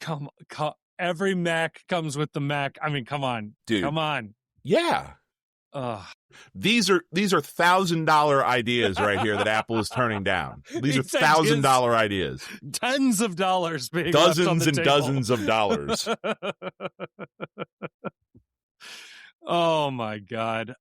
Come, every Mac comes with the Mac. I mean, come on, dude. Come on. Yeah. These are $1,000 ideas right here that Apple is turning down. These are $1,000 ideas. Tens of dollars being dozens left on the and table. Dozens of dollars. Oh my God,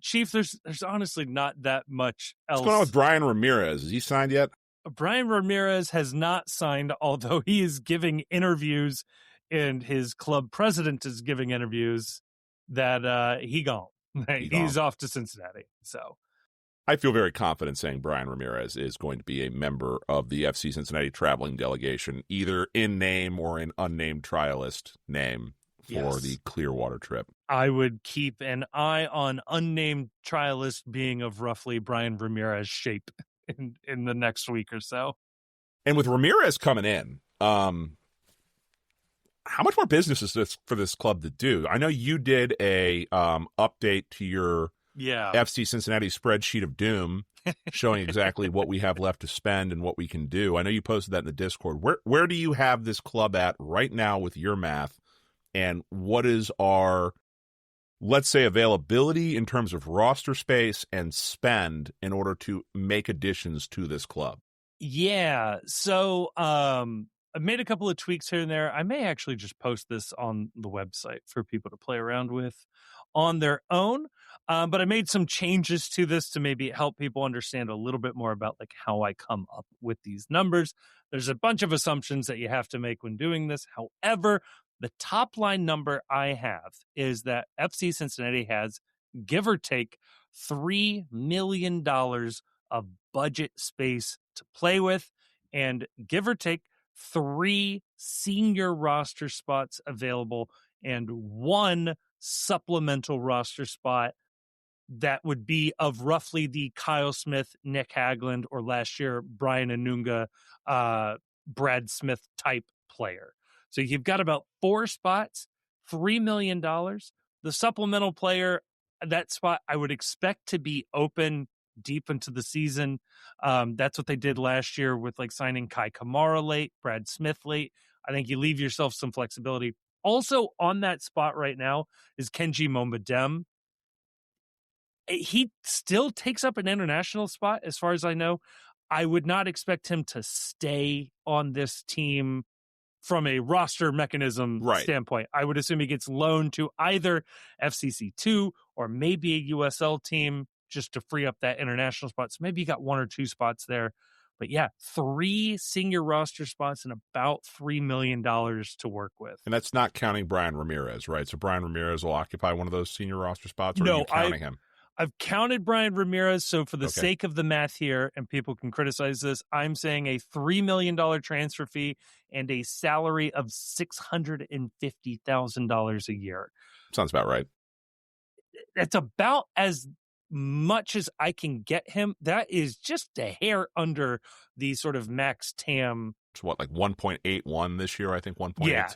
Chief. There's honestly not that much else. What's going on with Brian Ramirez? Is he signed yet? Brian Ramirez has not signed, although he is giving interviews, and his club president is giving interviews that he gone. He's off to Cincinnati. So I feel very confident saying Brian Ramirez is going to be a member of the FC Cincinnati traveling delegation, either in name or in unnamed trialist name for the Clearwater trip. I would keep an eye on unnamed trialist being of roughly Brian Ramirez shape in the next week or so. And with Ramirez coming in, how much more business is this for this club to do? I know you did a update to your FC Cincinnati spreadsheet of doom, showing exactly what we have left to spend and what we can do. I know you posted that in the Discord. Where do you have this club at right now with your math? And what is our, let's say, availability in terms of roster space and spend in order to make additions to this club? Yeah. So I've made a couple of tweaks here and there. I may actually just post this on the website for people to play around with on their own. But I made some changes to this to maybe help people understand a little bit more about like how I come up with these numbers. There's a bunch of assumptions that you have to make when doing this. However, the top line number I have is that FC Cincinnati has, give or take, $3 million of budget space to play with, and give or take 3 senior roster spots available and 1 supplemental roster spot that would be of roughly the Kyle Smith, Nick Hagland, or last year Brian Anunga, Brad Smith type player. So you've got about 4 spots, $3 million. The supplemental player, that spot I would expect to be open deep into the season. That's what they did last year with like signing Kai Kamara late, Brad Smith late. I think you leave yourself some flexibility. Also on that spot right now is Kenji Momodem. He still takes up an international spot as far as I know. I would not expect him to stay on this team from a roster mechanism standpoint. I would assume he gets loaned to either FCC2 or maybe a USL team just to free up that international spot. So maybe you got 1 or 2 spots there. But yeah, 3 senior roster spots and about $3 million to work with. And that's not counting Brian Ramirez, right? So Brian Ramirez will occupy one of those senior roster spots, or are you counting him? I've counted Brian Ramirez, so for the sake of the math here, and people can criticize this, I'm saying a $3 million transfer fee and a salary of $650,000 a year. Sounds about right. That's about as much as I can get him. That is just a hair under the sort of max TAM. It's what, like 1.81 this year, I think, 1.82? Yeah.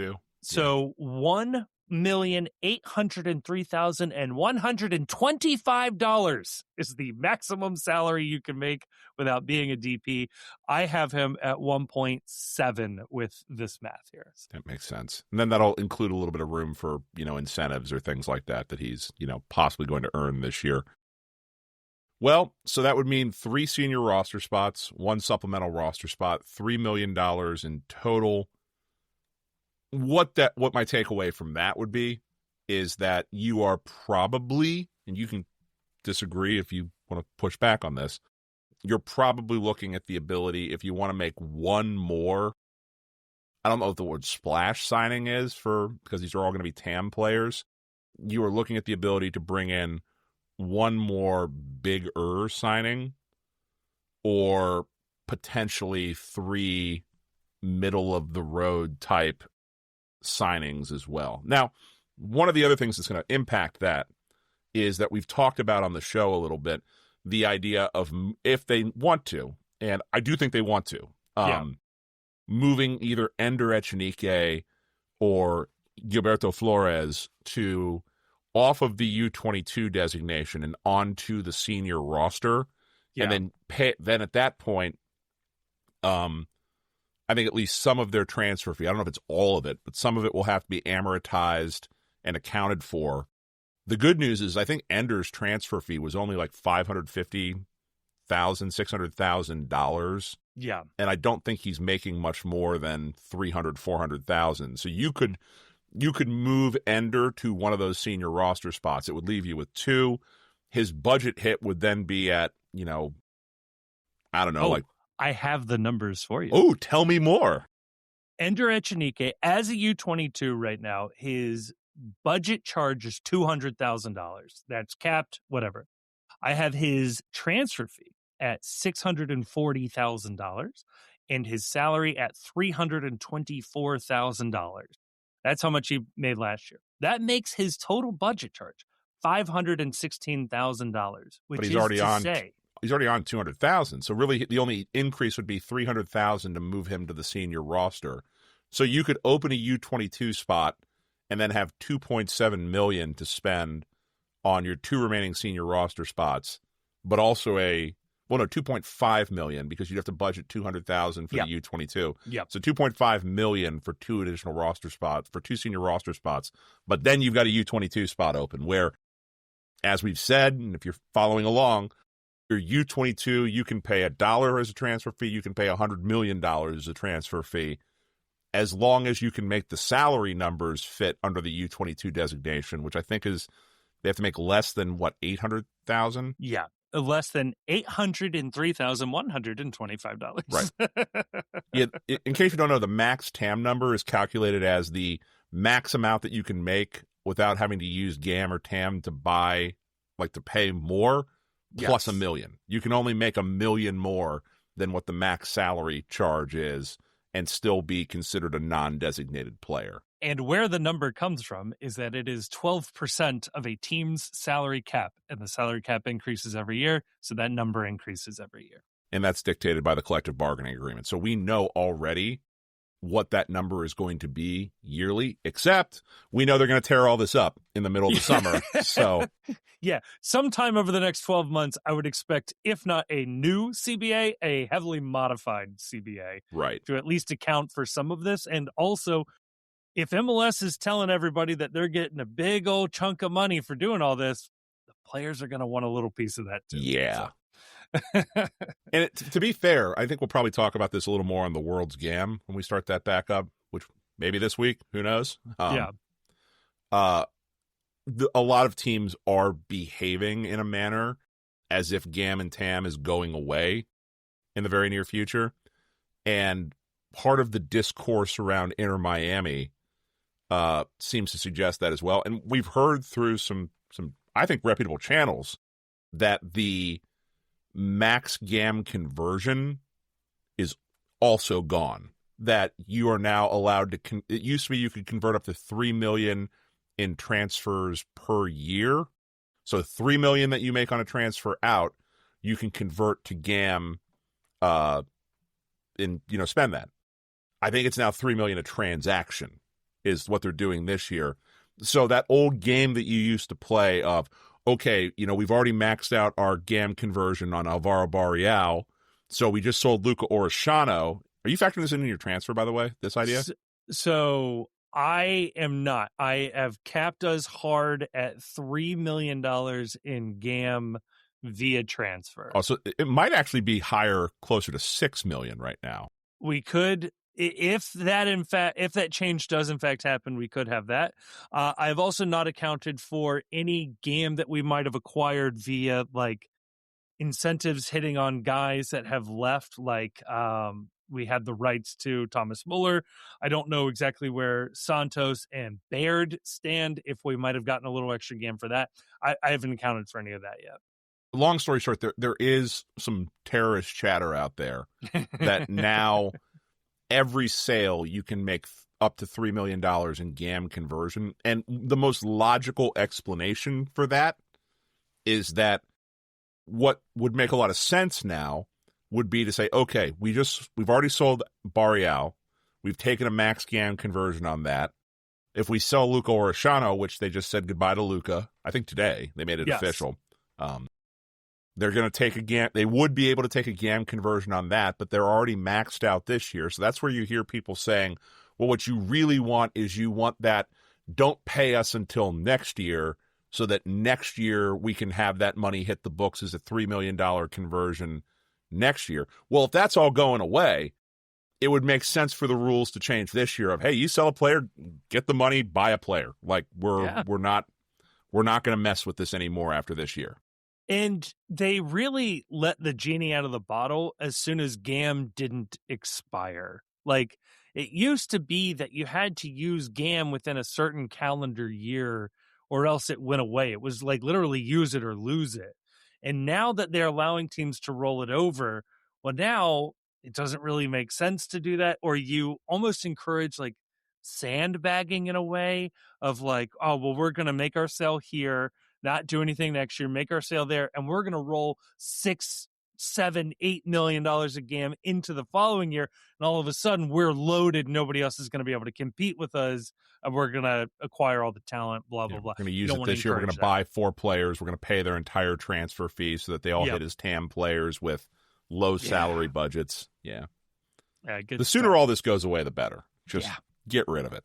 So $1,803,125 is the maximum salary you can make without being a DP. I have him at 1.7 with this math here. That makes sense. And then that'll include a little bit of room for, incentives or things like that he's, possibly going to earn this year. Well, so that would mean 3 senior roster spots, 1 supplemental roster spot, $3 million in total. What my takeaway from that would be is that you are probably, and you can disagree if you want to push back on this, you're probably looking at the ability, if you want to make 1 more, I don't know what the word splash signing is because these are all going to be TAM players. You are looking at the ability to bring in 1 more bigger signing, or potentially 3 middle of the road type signings as well. Now, one of the other things that's going to impact that is that we've talked about on the show a little bit, the idea of if they want to, and I do think they want to, moving either Ender Echenique or Gilberto Flores off of the U22 designation and onto the senior roster, and then at that point, I think at least some of their transfer fee, I don't know if it's all of it, but some of it will have to be amortized and accounted for. The good news is I think Ender's transfer fee was only like $550,000, $600,000. Yeah. And I don't think he's making much more than $300,000, $400,000. So you could move Ender to one of those senior roster spots. It would leave you with 2. His budget hit would then be at, I don't know, I have the numbers for you. Oh, tell me more. Ender Echenique, as a U22 right now, his budget charge is $200,000. That's capped, whatever. I have his transfer fee at $640,000 and his salary at $324,000. That's how much he made last year. That makes his total budget charge $516,000, But which he's is already to on say, he's already on 200,000. So really the only increase would be 300,000 to move him to the senior roster. So you could open a U22 spot and then have 2.7 million to spend on your 2 remaining senior roster spots, but also 2.5 million because you'd have to budget 200,000 for the U22. Yep. So 2.5 million for 2 additional roster spots, for 2 senior roster spots. But then you've got a U22 spot open where, as we've said, and if you're following along, your U22, you can pay $1 as a transfer fee, you can pay $100 million as a transfer fee, as long as you can make the salary numbers fit under the U22 designation, which I think is they have to make less than, 800,000? Yeah, less than $803,125. Right. Yeah, in case you don't know, the max TAM number is calculated as the max amount that you can make without having to use GAM or TAM to pay more, plus $1 million. You can only make $1 million more than what the max salary charge is and still be considered a non-designated player. And where the number comes from is that it is 12% of a team's salary cap, and the salary cap increases every year, so that number increases every year. And that's dictated by the collective bargaining agreement. So we know already what that number is going to be yearly, except we know they're going to tear all this up in the middle of the summer. So yeah, sometime over the next 12 months, I would expect, if not a new CBA, a heavily modified CBA. Right. To at least account for some of this. And also, if MLS is telling everybody that they're getting a big old chunk of money for doing all this, the players are going to want a little piece of that too. Yeah. And to be fair, I think we'll probably talk about this a little more on the World's Gam when we start that back up, which maybe this week, who knows? Yeah. A lot of teams are behaving in a manner as if GAM and TAM is going away in the very near future. And part of the discourse around Inter Miami seems to suggest that as well. And we've heard through some I think, reputable channels that the max GAM conversion is also gone. That you are now allowed to it used to be you could convert up to 3 million in transfers per year. So 3 million that you make on a transfer out, you can convert to GAM and spend that. I think it's now 3 million a transaction is what they're doing this year. So that old game that you used to play of, okay, we've already maxed out our GAM conversion on Alvaro Barreal, so we just sold Luca Orishano. Are you factoring this into your transfer, by the way, this idea? So I am not. I have capped us hard at $3 million in GAM via transfer. Oh, so it might actually be higher, closer to 6 million right now. We could, if that change does in fact happen, we could have that. I've also not accounted for any GAM that we might have acquired via incentives hitting on guys that have left, we had the rights to Thomas Muller. I don't know exactly where Santos and Baird stand, if we might have gotten a little extra GAM for that. I haven't accounted for any of that yet. Long story short, there is some terrorist chatter out there that now every sale you can make up to $3 million in GAM conversion. And the most logical explanation for that is that what would make a lot of sense now would be to say, okay, we've already sold Barreal. We've taken a max GAM conversion on that. If we sell Luca Orishano, which they just said goodbye to Luca, I think today they made it official. They're going to take a GAM. They would be able to take a GAM conversion on that, but they're already maxed out this year. So that's where you hear people saying, well, what you really want is you want that, don't pay us until next year so that next year we can have that money hit the books as a $3 million conversion next year. Well, if that's all going away, it would make sense for the rules to change this year of, hey, you sell a player, get the money, buy a player. We're not going to mess with this anymore after this year. And they really let the genie out of the bottle as soon as GAM didn't expire. It used to be that you had to use GAM within a certain calendar year or else it went away. It was literally use it or lose it. And now that they're allowing teams to roll it over, well, now it doesn't really make sense to do that. Or you almost encourage sandbagging in a way of like, oh, well, we're going to make our sale here, not do anything next year, make our sale there, and we're going to roll $6, $7, $8 million a game into the following year, and all of a sudden we're loaded. Nobody else is going to be able to compete with us, and we're going to acquire all the talent. Blah blah blah. We're going to use it this year. We're going to buy 4 players. We're going to pay their entire transfer fee so that they all hit as TAM players with low salary budgets. Yeah, the sooner all this goes away, the better. Just get rid of it.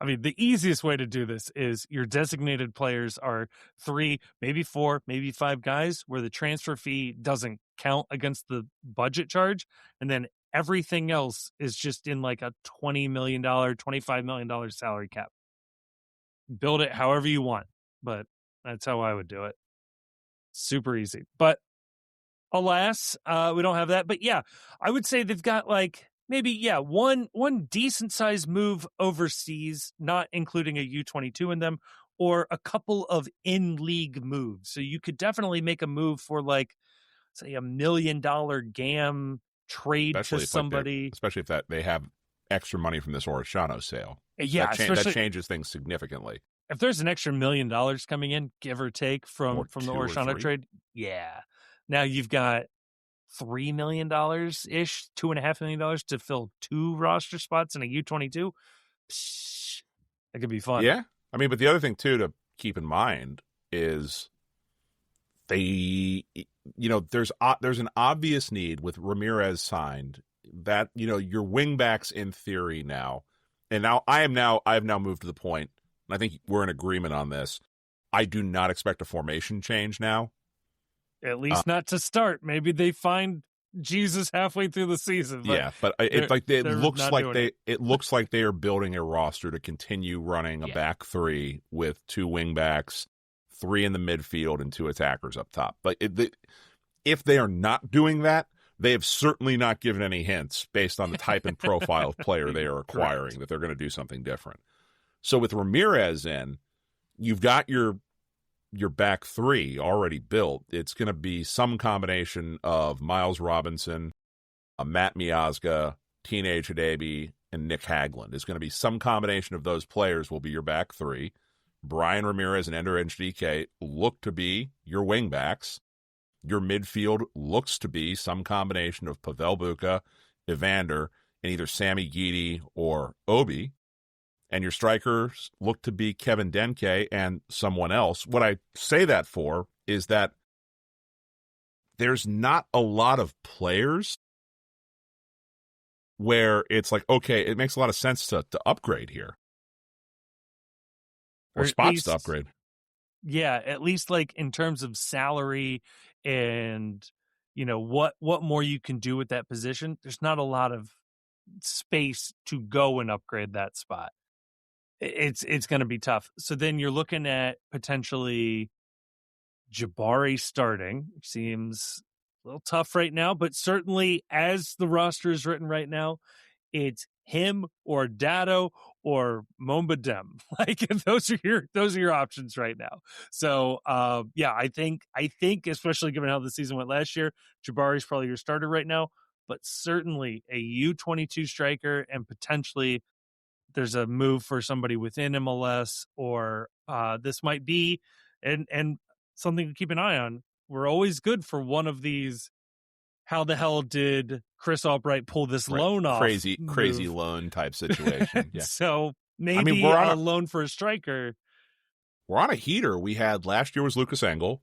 I mean, the easiest way to do this is your designated players are 3, maybe 4, maybe 5 guys where the transfer fee doesn't count against the budget charge. And then everything else is just in like a $20 million, $25 million salary cap. Build it however you want, but that's how I would do it. Super easy. But alas, we don't have that. But yeah, I would say they've got like, maybe, one decent sized move overseas, not including a U22 in them, or a couple of in-league moves. So you could definitely make a move for like, say, $1 million GAM trade to somebody. Especially if they have extra money from this Orishano sale. Yeah, that changes things significantly. If there's an extra $1 million coming in, give or take, from the Orishano trade, now you've got $3 million ish, $2.5 million to fill 2 roster spots in a U22. That could be fun. Yeah, I mean, but the other thing too to keep in mind is there's an obvious need with Ramirez signed that your wingbacks in theory now, and now I've now moved to the point, and I think we're in agreement on this. I do not expect a formation change now. At least not to start. Maybe they find Jesus halfway through the season. But it looks like they are building a roster to continue running a back 3 with 2 wing backs, 3 in the midfield, and 2 attackers up top. But if they are not doing that, they have certainly not given any hints based on the type and profile of player they are acquiring that they're going to do something different. So with Ramirez in, you've got your back 3 already built. It's going to be some combination of Miles Robinson, Matt Miazga, Teenage Hadebe, and Nick Hagland. It's going to be some combination of those players will be your back 3. Brian Ramirez and Ender HDK look to be your wingbacks. Your midfield looks to be some combination of Pavel Buka, Evander, and either Sammy Guidi or Obi. And your strikers look to be Kevin Denke and someone else. What I say that for is that there's not a lot of players where it's like, okay, it makes a lot of sense to upgrade here. Or spots to upgrade. Yeah, at least like in terms of salary and, what more you can do with that position. There's not a lot of space to go and upgrade that spot. It's going to be tough. So then you're looking at potentially Jabari starting. Seems a little tough right now, but certainly as the roster is written right now, it's him or Dado or Momba Dem. Like those are your options right now. So I think especially given how the season went last year, Jabari's probably your starter right now, but certainly a U22 striker and potentially there's a move for somebody within MLS, or this might be, and something to keep an eye on. We're always good for one of these. How the hell did Chris Albright pull this loan off? Crazy loan type situation. Yeah. So maybe a loan for a striker. We're on a heater. We had last year was Lucas Engel.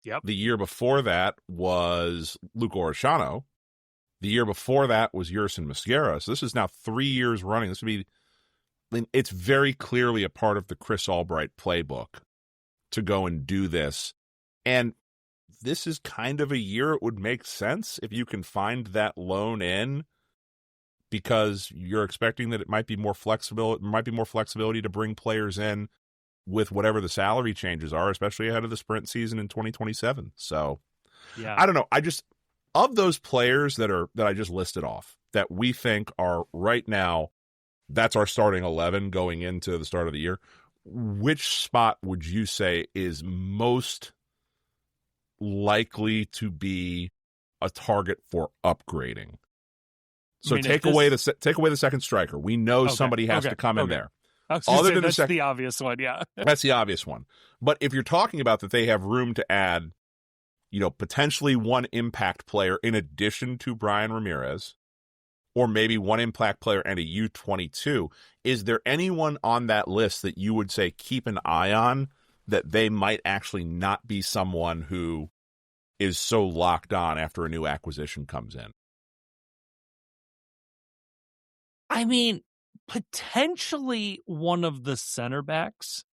Yep. The year before that was Luke Orishano. The year before that was Yerson Mosquera. So this is now 3 years running. This would be. It's very clearly a part of the Chris Albright playbook to go and do this. And this is kind of a year it would make sense if you can find that loan in, because you're expecting that it might be more flexible. It might be more flexibility to bring players in with whatever the salary changes are, especially ahead of the sprint season in 2027. So I don't know. Of those players that I just listed off that we think are right now, that's our starting 11 going into the start of the year. Which spot would you say is most likely to be a target for upgrading? So take away the second striker. We know somebody has to come in there. Other than that's the obvious one, yeah. That's the obvious one. But if you're talking about that they have room to add, potentially one impact player in addition to Brian Ramirez, or maybe one impact player and a U22, is there anyone on that list that you would say keep an eye on that they might actually not be someone who is so locked on after a new acquisition comes in? I mean, potentially one of the center backs.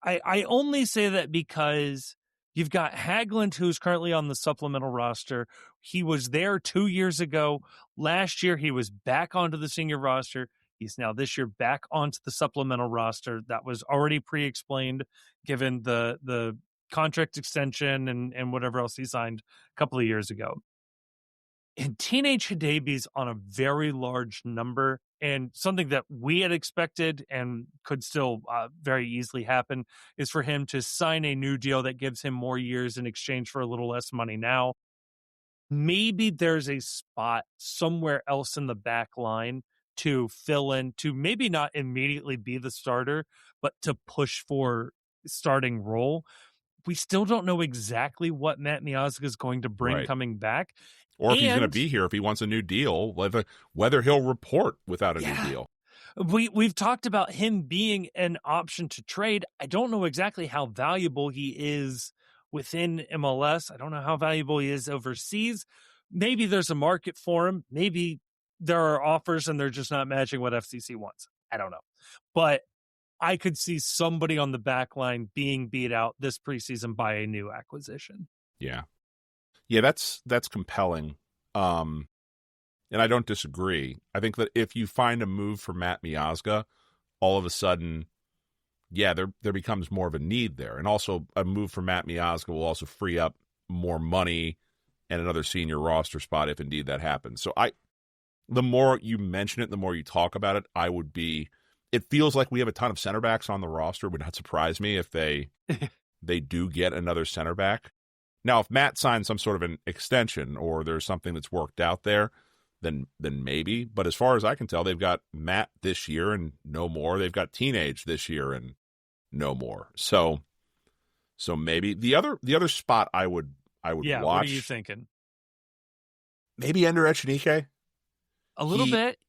I only say that because you've got Haglund, who's currently on the supplemental roster. He was there 2 years ago. Last year, he was back onto the senior roster. He's now this year back onto the supplemental roster. That was already pre-explained given the contract extension and whatever else he signed a couple of years ago. And Teenage Hidabi's on a very large number, and something that we had expected and could still very easily happen is for him to sign a new deal that gives him more years in exchange for a little less money now. Maybe there's a spot somewhere else in the back line to fill in, to maybe not immediately be the starter, but to push for starting role. We still don't know exactly what Matt Miazga is going to bring coming back. Or if he's going to be here, if he wants a new deal, whether he'll report without a new deal. We've talked about him being an option to trade. I don't know exactly how valuable he is within MLS. I don't know how valuable he is overseas. Maybe there's a market for him. Maybe there are offers and they're just not matching what FCC wants. I don't know. But I could see somebody on the back line being beat out this preseason by a new acquisition. Yeah. Yeah, that's compelling. And I don't disagree. I think that if you find a move for Matt Miazga, all of a sudden, there becomes more of a need there. And also a move for Matt Miazga will also free up more money and another senior roster spot if indeed that happens. So the more you mention it, the more you talk about it, it feels like we have a ton of center backs on the roster. It would not surprise me if they do get another center back. Now, if Matt signs some sort of an extension or there's something that's worked out there, then maybe. But as far as I can tell, they've got Matt this year and no more. They've got Teenage this year and no more. So maybe the other spot I would watch. What are you thinking? Maybe Ender Echenike. A little bit.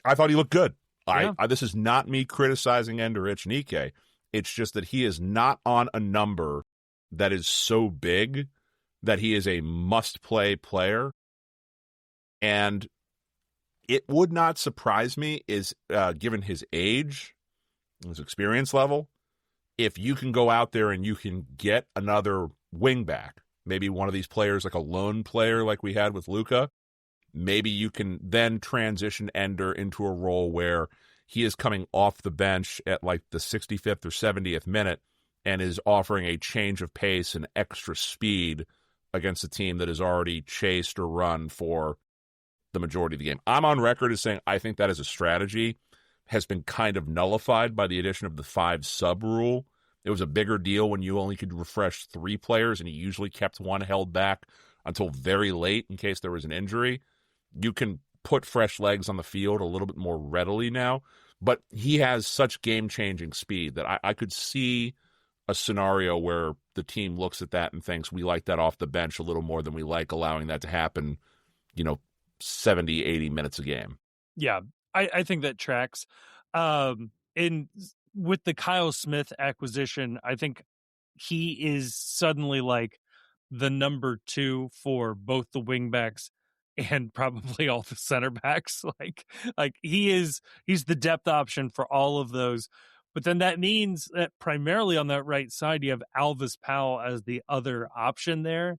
I thought he looked good. Yeah. This is not me criticizing Ender Echenike. It's just that he is not on a number that is so big that he is a must-play player. And it would not surprise me, given his age, his experience level, if you can go out there and you can get another wingback, maybe one of these players like a lone player like we had with Luka, maybe you can then transition Ender into a role where he is coming off the bench at like the 65th or 70th minute and is offering a change of pace and extra speed against a team that has already chased or run for the majority of the game. I'm on record as saying I think that as a strategy has been kind of nullified by the addition of the 5-sub rule. It was a bigger deal when you only could refresh 3 players, and you usually kept one held back until very late in case there was an injury. You can put fresh legs on the field a little bit more readily now, but he has such game-changing speed that I could see a scenario where the team looks at that and thinks we like that off the bench a little more than we like allowing that to happen, 70, 80 minutes a game. Yeah, I think that tracks. With the Kyle Smith acquisition, I think he is suddenly like the number 2 for both the wingbacks and probably all the center backs. Like he's the depth option for all of those. But then that means that primarily on that right side, you have Alvis Powell as the other option there.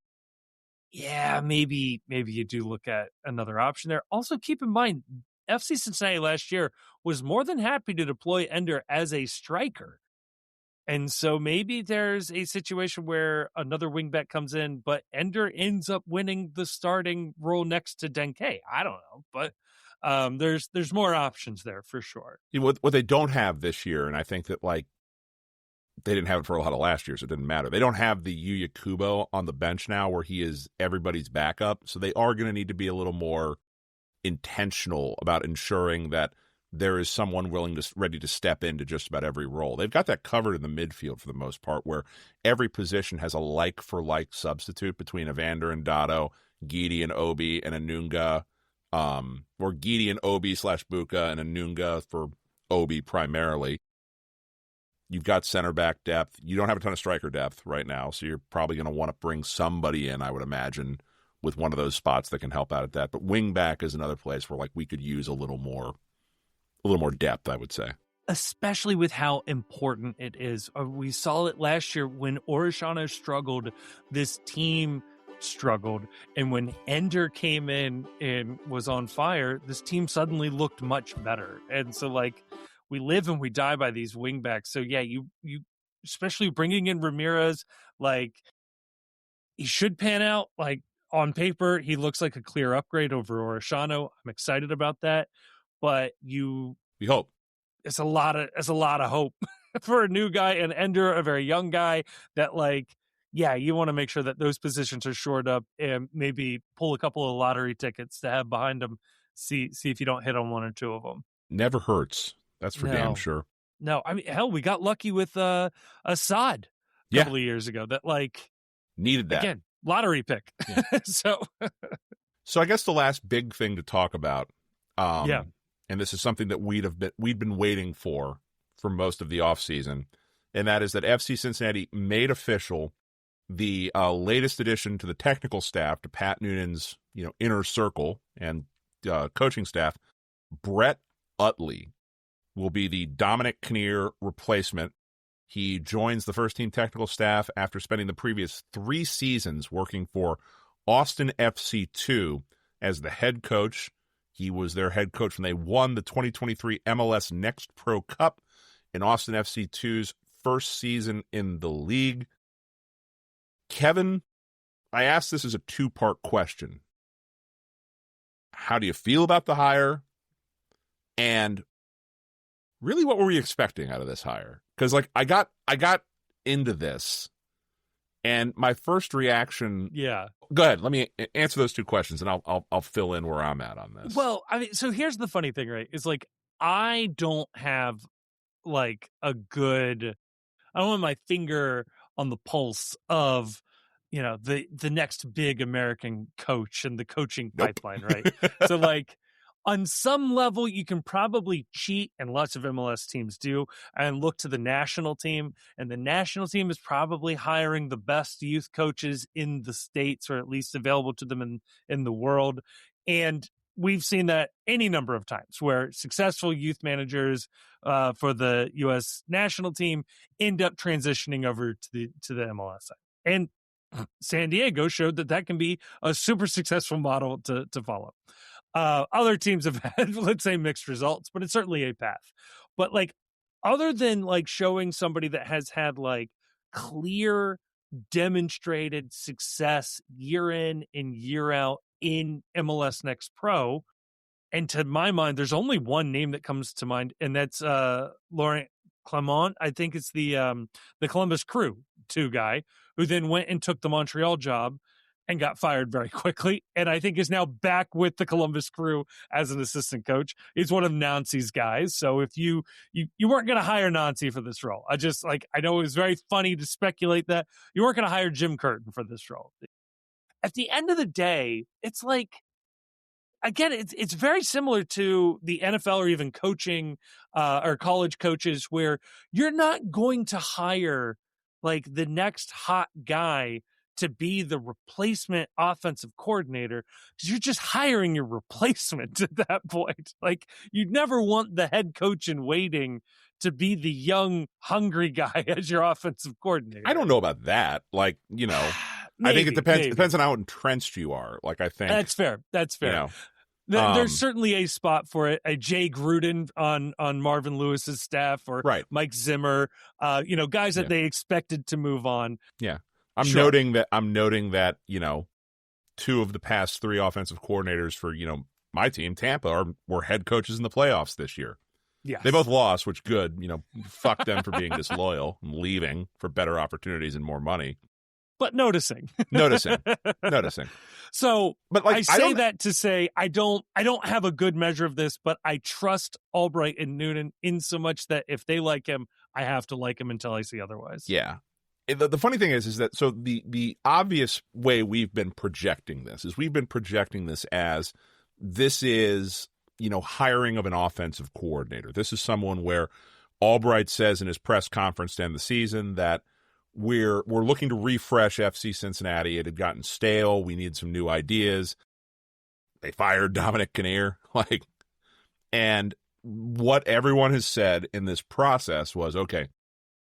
Yeah, maybe you do look at another option there. Also, keep in mind, FC Cincinnati last year was more than happy to deploy Ender as a striker. And so maybe there's a situation where another wingback comes in, but Ender ends up winning the starting role next to Denke. I don't know, but there's more options there for sure. What they don't have this year, and I think that they didn't have it for a lot of last year, so it didn't matter. They don't have the Yuya Kubo on the bench now where he is everybody's backup, so they are going to need to be a little more intentional about ensuring that there is someone ready to step into just about every role. They've got that covered in the midfield for the most part, where every position has a like-for-like substitute between Evander and Dotto, Guidi and Obi, and Anunga, or Guidi and Obi / Buka and Anunga for Obi primarily. You've got center back depth. You don't have a ton of striker depth right now, so you're probably going to want to bring somebody in, I would imagine, with one of those spots that can help out at that. But wing back is another place where we could use a little more depth, I would say. Especially with how important it is. We saw it last year when Orishano struggled, this team struggled. And when Ender came in and was on fire, this team suddenly looked much better. And so we live and we die by these wingbacks. So yeah, you especially bringing in Ramirez, he should pan out. On paper, he looks like a clear upgrade over Orishano. I'm excited about that. But we hope it's a lot of hope for a new guy, and Ender, a very young guy that you want to make sure that those positions are shored up and maybe pull a couple of lottery tickets to have behind them. See if you don't hit on one or two of them. Never hurts. That's for damn sure. No, I mean, hell, we got lucky with Assad a couple of years ago that needed that. Again, lottery pick. Yeah. So I guess the last big thing to talk about, and this is something that we'd been waiting for most of the offseason, and that is that FC Cincinnati made official the latest addition to the technical staff, to Pat Noonan's inner circle and coaching staff. Brett Utley will be the Dominic Kinnear replacement. He joins the first-team technical staff after spending the previous 3 seasons working for Austin FC 2 as the head coach. He was their head coach when they won the 2023 MLS Next Pro Cup in Austin FC 2's first season in the league. Kevin, I asked this as a 2-part question. How do you feel about the hire? And really, what were we expecting out of this hire? Because I got into this, and my first reaction. Yeah. Go ahead. Let me answer those 2 questions, and I'll fill in where I'm at on this. Well, I mean, so here's the funny thing, right? Is I don't have a good. I don't have my finger on the pulse of the next big American coach and the coaching pipeline, right? So on some level, you can probably cheat, and lots of MLS teams do, and look to the national team. And the national team is probably hiring the best youth coaches in the States, or at least available to them in the world. And we've seen that any number of times where successful youth managers for the U.S. national team end up transitioning over to the MLS side. And San Diego showed that can be a super successful model to follow. Other teams have had, let's say, mixed results, but it's certainly a path. But other than showing somebody that has had clear demonstrated success year in and year out in MLS Next Pro, and to my mind, there's only one name that comes to mind, and that's Laurent Clement. I think it's the Columbus Crew 2 guy who then went and took the Montreal job and got fired very quickly, and I think is now back with the Columbus Crew as an assistant coach. He's one of Nancy's guys, so if you weren't going to hire Nancy for this role, I know it was very funny to speculate that you weren't going to hire Jim Curtin for this role. At the end of the day, it's again, it's very similar to the NFL or even coaching or college coaches, where you're not going to hire the next hot guy to be the replacement offensive coordinator, because you're just hiring your replacement at that point. You'd never want the head coach in waiting to be the young, hungry guy as your offensive coordinator. I don't know about that. Maybe, I think it depends. Maybe. Depends on how entrenched you are. I think that's fair. That's fair. There's certainly a spot for it. A Jay Gruden on Marvin Lewis's staff, or Mike Zimmer, guys that they expected to move on. Yeah. I'm noting that, 2 of the past 3 offensive coordinators for, my team, Tampa, were head coaches in the playoffs this year. Yes. They both lost, which good. Fuck them for being disloyal and leaving for better opportunities and more money. but noticing. Noticing. So but like, I say that to say I don't have a good measure of this, but I trust Albright and Noonan in so much that if they like him, I have to like him until I see otherwise. Yeah. The funny thing is that so the obvious way we've been projecting this as this is, hiring of an offensive coordinator. This is someone where Albright says in his press conference to end the season that we're looking to refresh FC Cincinnati. It had gotten stale. We need some new ideas. They fired Dominic Kinnear. And what everyone has said in this process was, okay,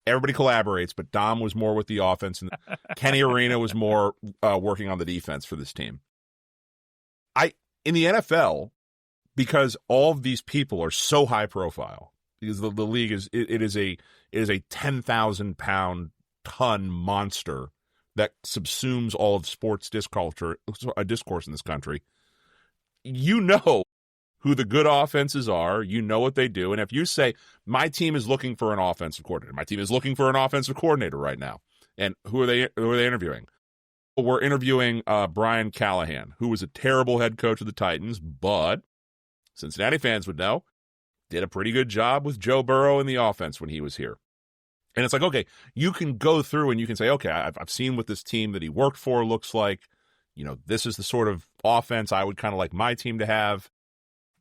everybody collaborates, but Dom was more with the offense, and Kenny Arena was more working on the defense for this team. In the NFL, because all of these people are so high profile, because the league is a 10,000-pound ton monster that subsumes all of sports discourse in this country. You know who the good offenses are. You know what they do. And if you say, my team is looking for an offensive coordinator, my team is looking for an offensive coordinator right now. And who are they interviewing? Well, we're interviewing Brian Callahan, who was a terrible head coach of the Titans, but Cincinnati fans would know, did a pretty good job with Joe Burrow in the offense when he was here. And it's like, okay, you can go through and you can say, okay, I've seen what this team that he worked for looks like. This is the sort of offense I would kind of like my team to have.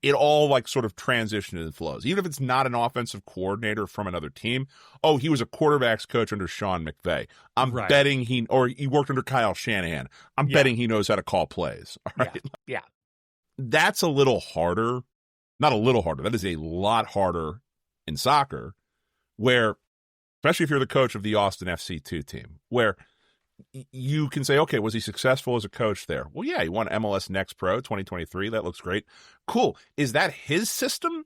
It all sort of transitions and flows. Even if it's not an offensive coordinator from another team. Oh, he was a quarterbacks coach under Sean McVay. I'm betting he worked under Kyle Shanahan. I'm betting he knows how to call plays. All right. Yeah. That's a little harder. Not a little harder. That is a lot harder in soccer, where, especially if you're the coach of the Austin FC2 team, where you can say, okay, was he successful as a coach there? Well, yeah, he won MLS Next Pro 2023. That looks great. Cool. Is that his system?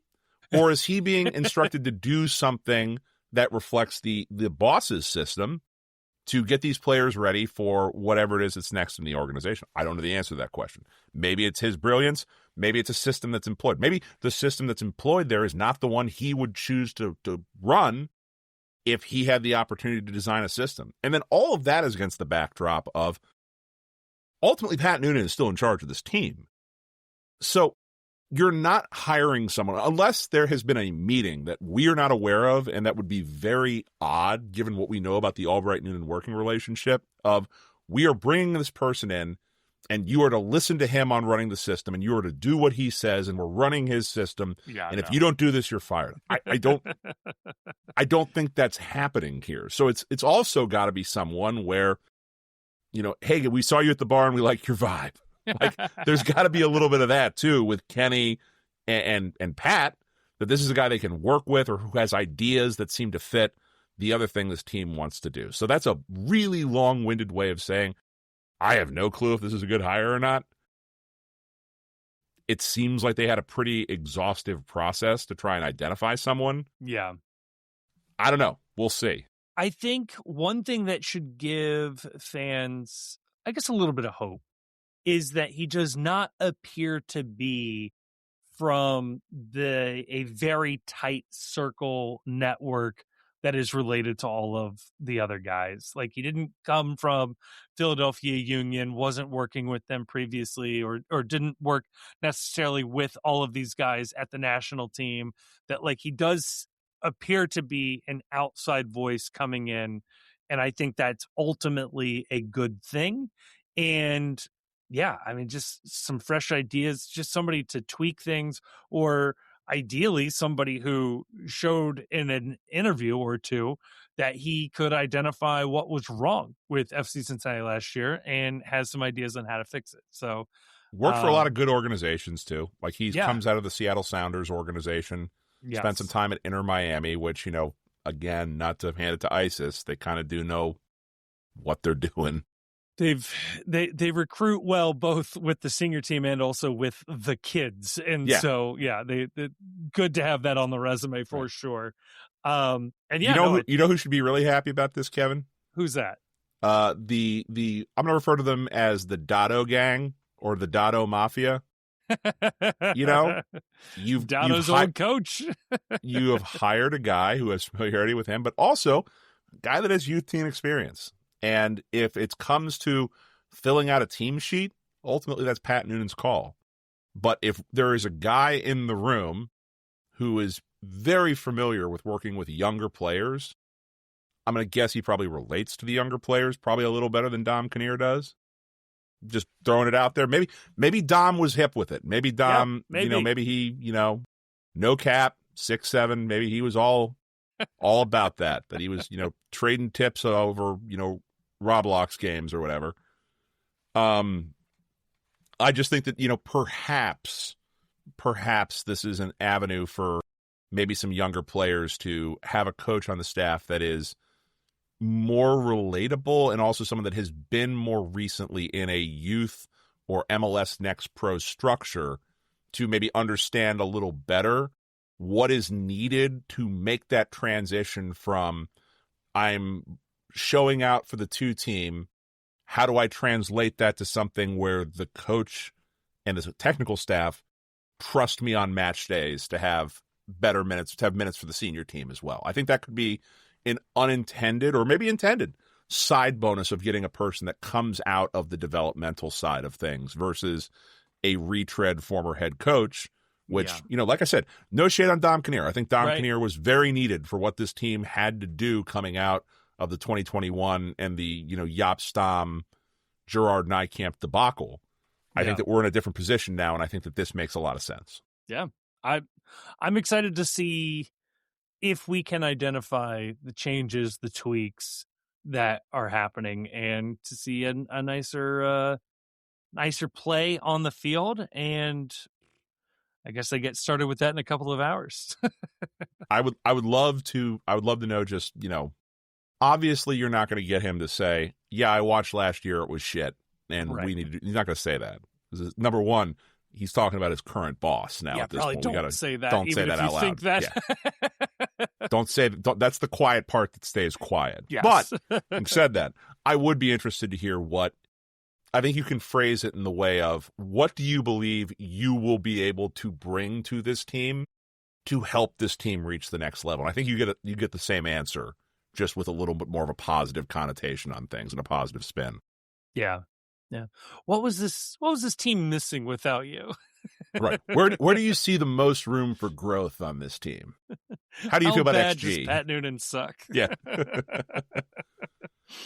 Or is he being instructed to do something that reflects the boss's system to get these players ready for whatever it is that's next in the organization? I don't know the answer to that question. Maybe it's his brilliance. Maybe it's a system that's employed. Maybe the system that's employed there is not the one he would choose to run if he had the opportunity to design a system. And then all of that is against the backdrop of ultimately Pat Noonan is still in charge of this team. So you're not hiring someone unless there has been a meeting that we're not aware of, and that would be very odd given what we know about the Albright-Noonan working relationship of, we are bringing this person in and you are to listen to him on running the system, and you are to do what he says, and we're running his system. And if you don't do this, you're fired. I don't think that's happening here. So it's also got to be someone where, hey, we saw you at the bar and we like your vibe. There's got to be a little bit of that too with Kenny and Pat, that this is a guy they can work with or who has ideas that seem to fit the other thing this team wants to do. So that's a really long-winded way of saying, I have no clue if this is a good hire or not. It seems like they had a pretty exhaustive process to try and identify someone. Yeah. I don't know. We'll see. I think one thing that should give fans, I guess, a little bit of hope is that he does not appear to be from a very tight circle network that is related to all of the other guys. He didn't come from Philadelphia Union, wasn't working with them previously, or didn't work necessarily with all of these guys at the national team. That he does appear to be an outside voice coming in. And I think that's ultimately a good thing. And yeah, I mean, just some fresh ideas, just somebody to tweak things, or ideally somebody who showed in an interview or two that he could identify what was wrong with FC Cincinnati last year and has some ideas on how to fix it. So worked for a lot of good organizations too. He comes out of the Seattle Sounders organization, spent some time at Inter Miami, which, again, not to hand it to ISIS, they kind of do know what they're doing. They recruit well, both with the senior team and also with the kids, and so they good to have that on the resume for sure. And yeah, you know who should be really happy about this, Kevin? Who's that? The I'm gonna refer to them as the Dado Gang or the Dado Mafia. You've Dado's old coach. You have hired a guy who has familiarity with him, but also a guy that has youth team experience. And if it comes to filling out a team sheet, ultimately that's Pat Noonan's call. But if there is a guy in the room who is very familiar with working with younger players, I'm going to guess he probably relates to the younger players probably a little better than Dom Kinnear does. Just throwing it out there. Maybe Dom was hip with it. Maybe Dom, maybe he, no cap, 6'7". Maybe he was all about that he was, trading tips over, Roblox games or whatever. I just think that, perhaps this is an avenue for maybe some younger players to have a coach on the staff that is more relatable and also someone that has been more recently in a youth or MLS Next Pro structure to maybe understand a little better what is needed to make that transition from I'm showing out for the 2 team. How do I translate that to something where the coach and the technical staff trust me on match days to have better minutes, to have minutes for the senior team as well? I think that could be an unintended or maybe intended side bonus of getting a person that comes out of the developmental side of things versus a retread former head coach, which, like I said, no shade on Dom Kinnear. I think Dom Kinnear was very needed for what this team had to do coming out of the 2021 and the, Jaap Stam, Gerard Nijkamp debacle. I think that we're in a different position now, and I think that this makes a lot of sense. Yeah. I'm excited to see if we can identify the changes, the tweaks that are happening, and to see a nicer play on the field. And I guess I get started with that in a couple of hours. I would love to know just, obviously you're not going to get him to say, yeah, I watched last year, it was shit, and he's not going to say that. Number one, he's talking about his current boss now. At this point, don't say that. Don't say that out loud. Think that. Yeah. That's the quiet part that stays quiet. Yes. But having said that, I would be interested to hear what. I think you can phrase it in the way of, what do you believe you will be able to bring to this team to help this team reach the next level? And I think you get the same answer, just with a little bit more of a positive connotation on things and a positive spin. Yeah. Yeah. What was this team missing without you? Right. Where do you see the most room for growth on this team? How do you feel about bad XG? Does Pat Noonan suck? Yeah.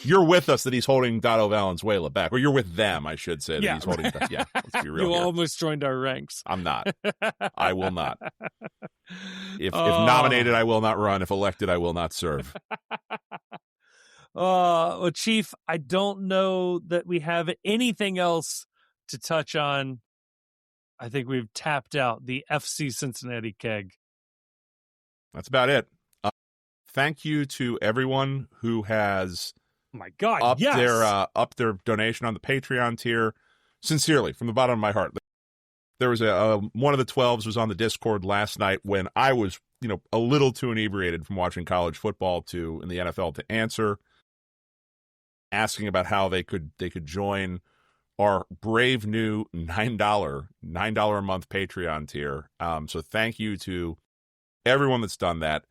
You're with us that he's holding Dado Valenzuela back. Or you're with them, I should say, that he's holding. Yeah, let's be real. You here. almost joined our ranks. I'm not. I will not. If nominated, I will not run. If elected, I will not serve. Well, Chief, I don't know that we have anything else to touch on. I think we've tapped out the FC Cincinnati keg. That's about it. Thank you to everyone who has upped their donation on the Patreon tier. Sincerely, from the bottom of my heart. There was one of the 12s was on the Discord last night when I was, a little too inebriated from watching college football in the NFL to answer, asking about how they could join our brave new $9 a month Patreon tier. So thank you to everyone that's done that.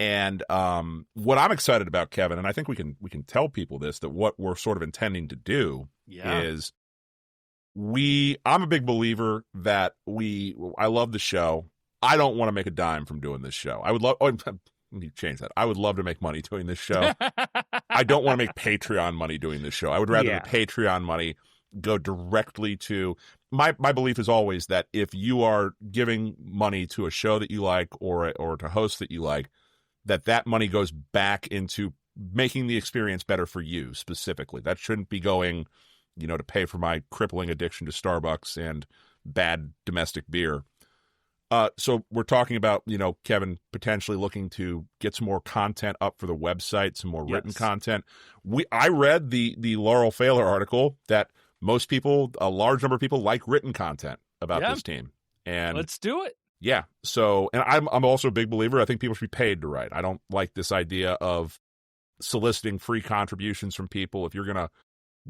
And what I'm excited about, Kevin, and I think we can tell people this, that what we're sort of intending to do is I'm a big believer that I love the show. I don't want to make a dime from doing this show. Let me change that. I would love to make money doing this show. I don't want to make Patreon money doing this show. I would rather the Patreon money go directly to my belief is always that if you are giving money to a show that you like or to hosts that you like, that money goes back into making the experience better for you specifically. That shouldn't be going, to pay for my crippling addiction to Starbucks and bad domestic beer. So we're talking about, Kevin, potentially looking to get some more content up for the website, some more written content. I read the Laurel Failer article that most people, a large number of people, like written content about this team. And let's do it. Yeah. So, and I'm also a big believer. I think people should be paid to write. I don't like this idea of soliciting free contributions from people. If you're going to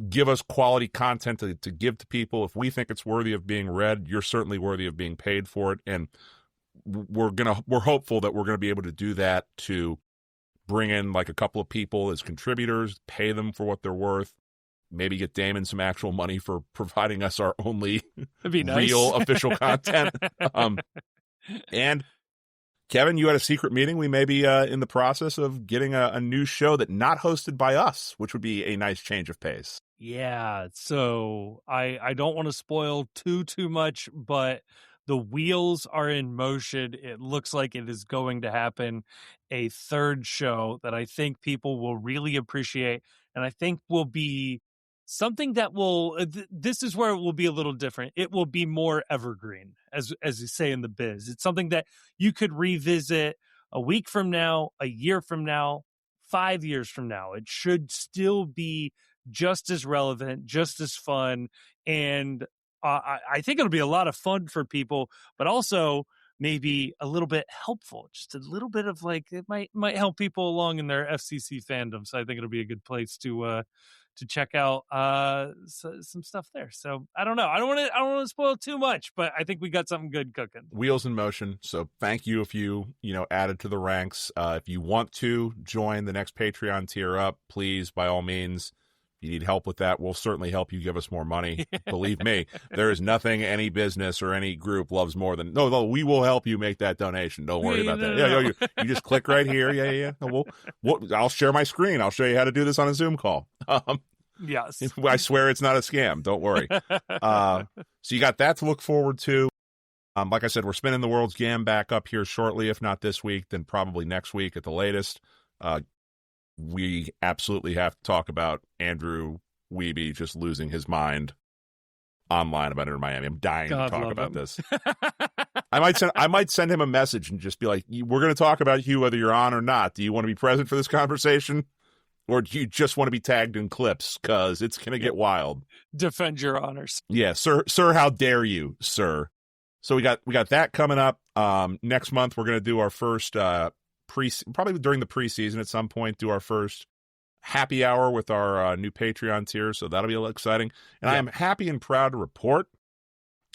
give us quality content to give to people, if we think it's worthy of being read, you're certainly worthy of being paid for it. And we're hopeful that we're going to be able to do that to bring in like a couple of people as contributors, pay them for what they're worth, maybe get Damon some actual money for providing us our only real official content. And Kevin, you had a secret meeting. We may be in the process of getting a new show that not hosted by us, which would be a nice change of pace. Yeah, so I don't want to spoil too much, but the wheels are in motion. It looks like it is going to happen. A third show that I think people will really appreciate, and I think will be something that will. This is where it will be a little different. It will be more evergreen, as you say in the biz. It's something that you could revisit a week from now, a year from now, 5 years from now. It should still be just as relevant, just as fun, and I think it'll be a lot of fun for people, but also maybe a little bit helpful. Just a little bit of like it might help people along in their FCC fandom. So I think it'll be a good place to check out some stuff there. So I don't know. I don't want to spoil too much, but I think we got something good cooking. Wheels in motion. So thank you if you added to the ranks. If you want to join the next Patreon tier up, please, by all means. If you need help with that, we'll certainly help you give us more money. Believe me, there is nothing any business or any group loves more than no. We will help you make that donation. Don't worry about that. No. You just click right here. Yeah. No, I'll share my screen. I'll show you how to do this on a Zoom call. Yes, I swear it's not a scam. Don't worry. So you got that to look forward to. Like I said, we're spinning the World's Gam back up here shortly. If not this week, then probably next week at the latest. We absolutely have to talk about Andrew Wiebe just losing his mind online about Inter Miami. I'm dying to talk about this. I might send him a message and just be like, we're going to talk about you whether you're on or not. Do you want to be present for this conversation? Or do you just want to be tagged in clips? Because it's going to get wild. Defend your honors. Yeah, sir, how dare you, sir? So we got that coming up. Next month, we're going to do our first probably during the preseason at some point, do our first happy hour with our new Patreon tier. So that'll be a little exciting. And I am happy and proud to report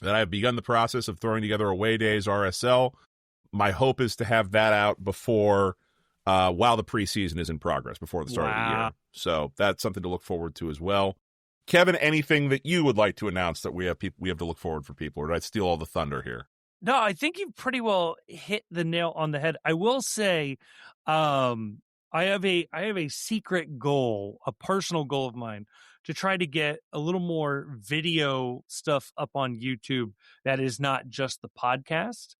that I have begun the process of throwing together Away Days RSL. My hope is to have that out before, while the preseason is in progress, before the start of the year. So that's something to look forward to as well. Kevin, anything that you would like to announce that we have to look forward for people, or did I steal all the thunder here? No, I think you've pretty well hit the nail on the head. I will say, I have a secret goal, a personal goal of mine, to try to get a little more video stuff up on YouTube that is not just the podcast.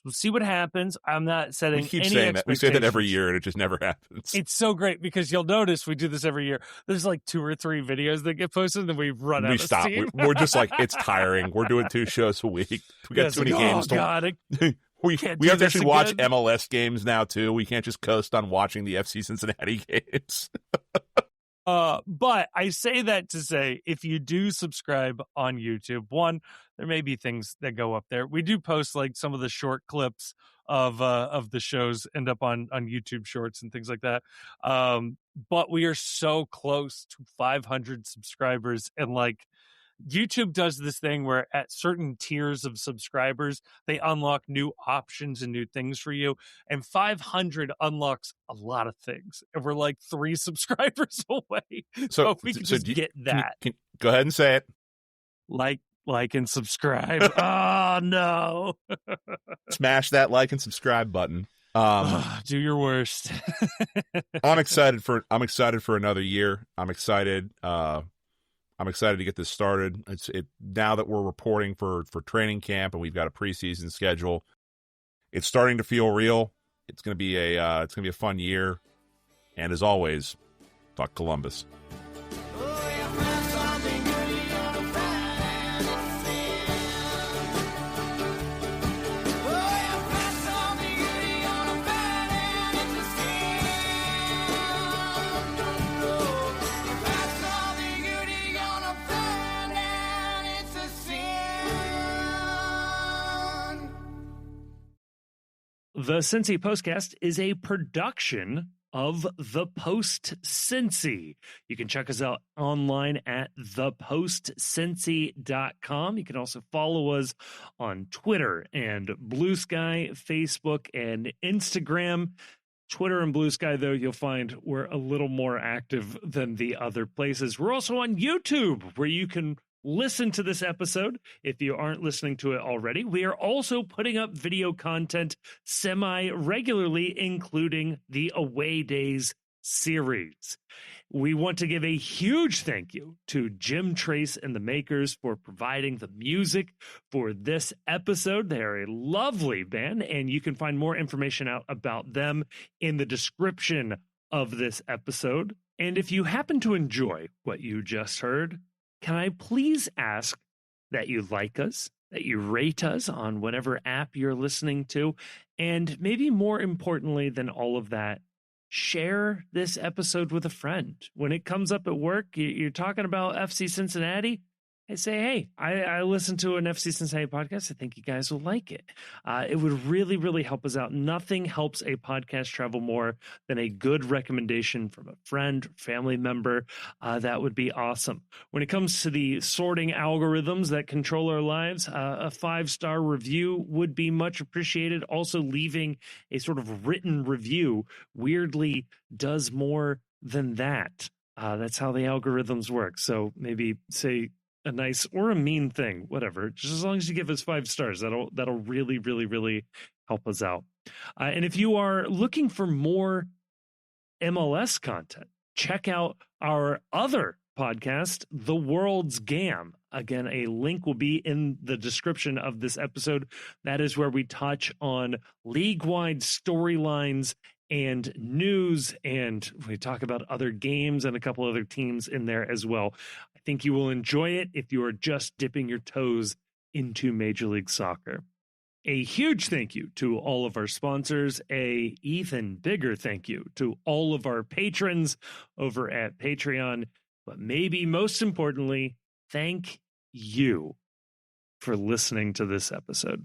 We'll see what happens. I'm not setting We keep any saying that. We say that every expectations. year, and it just never happens. It's so great because you'll notice we do this every year. There's like 2 or 3 videos that get posted, and then we run out We of stop. steam. We're just like, it's tiring. We're doing 2 shows a week. We got too many games. We have to actually watch MLS games now, too. We can't just coast on watching the FC Cincinnati games. But I say that to say, if you do subscribe on YouTube, one, there may be things that go up there. We do post like some of the short clips of the shows end up on YouTube Shorts and things like that. But we are so close to 500 subscribers, and like YouTube does this thing where at certain tiers of subscribers, they unlock new options and new things for you. And 500 unlocks a lot of things. And we're like 3 subscribers away. So if we can just get that. Go ahead and say it. Like and subscribe. Oh, no. Smash that like and subscribe button. Do your worst. I'm excited for another year. I'm excited to get this started. Now that we're reporting for training camp and we've got a preseason schedule, it's starting to feel real. It's gonna be a fun year. And as always, talk Columbus. The Cincy Postcast is a production of The Post Cincy. You can check us out online at thepostcincy.com. You can also follow us on Twitter and Blue Sky, Facebook, and Instagram. Twitter and Blue Sky, though, you'll find we're a little more active than the other places. We're also on YouTube, where you can listen to this episode if you aren't listening to it already. We are also putting up video content semi-regularly, including the Away Days series. We want to give a huge thank you to Jim Trace and the Makers for providing the music for this episode. They're a lovely band, and you can find more information out about them in the description of this episode. And if you happen to enjoy what you just heard, can I please ask that you like us, that you rate us on whatever app you're listening to, and maybe more importantly than all of that, share this episode with a friend. When it comes up at work, you're talking about FC Cincinnati, I say, hey, I listened to an FC Cincinnati podcast. I think you guys will like it. It would really, really help us out. Nothing helps a podcast travel more than a good recommendation from a friend, family member. That would be awesome. When it comes to the sorting algorithms that control our lives, a 5-star review would be much appreciated. Also, leaving a sort of written review weirdly does more than that. That's how the algorithms work. So maybe say a nice or a mean thing, whatever, just as long as you give us 5 stars, that'll really, really, really help us out. And if you are looking for more MLS content, check out our other podcast, The World's Gam. Again, a link will be in the description of this episode. That is where we touch on league-wide storylines and news, and we talk about other games and a couple other teams in there as well. I think you will enjoy it if you are just dipping your toes into Major League Soccer. A huge thank you to all of our sponsors. A even bigger thank you to all of our patrons over at Patreon. But maybe most importantly, thank you for listening to this episode.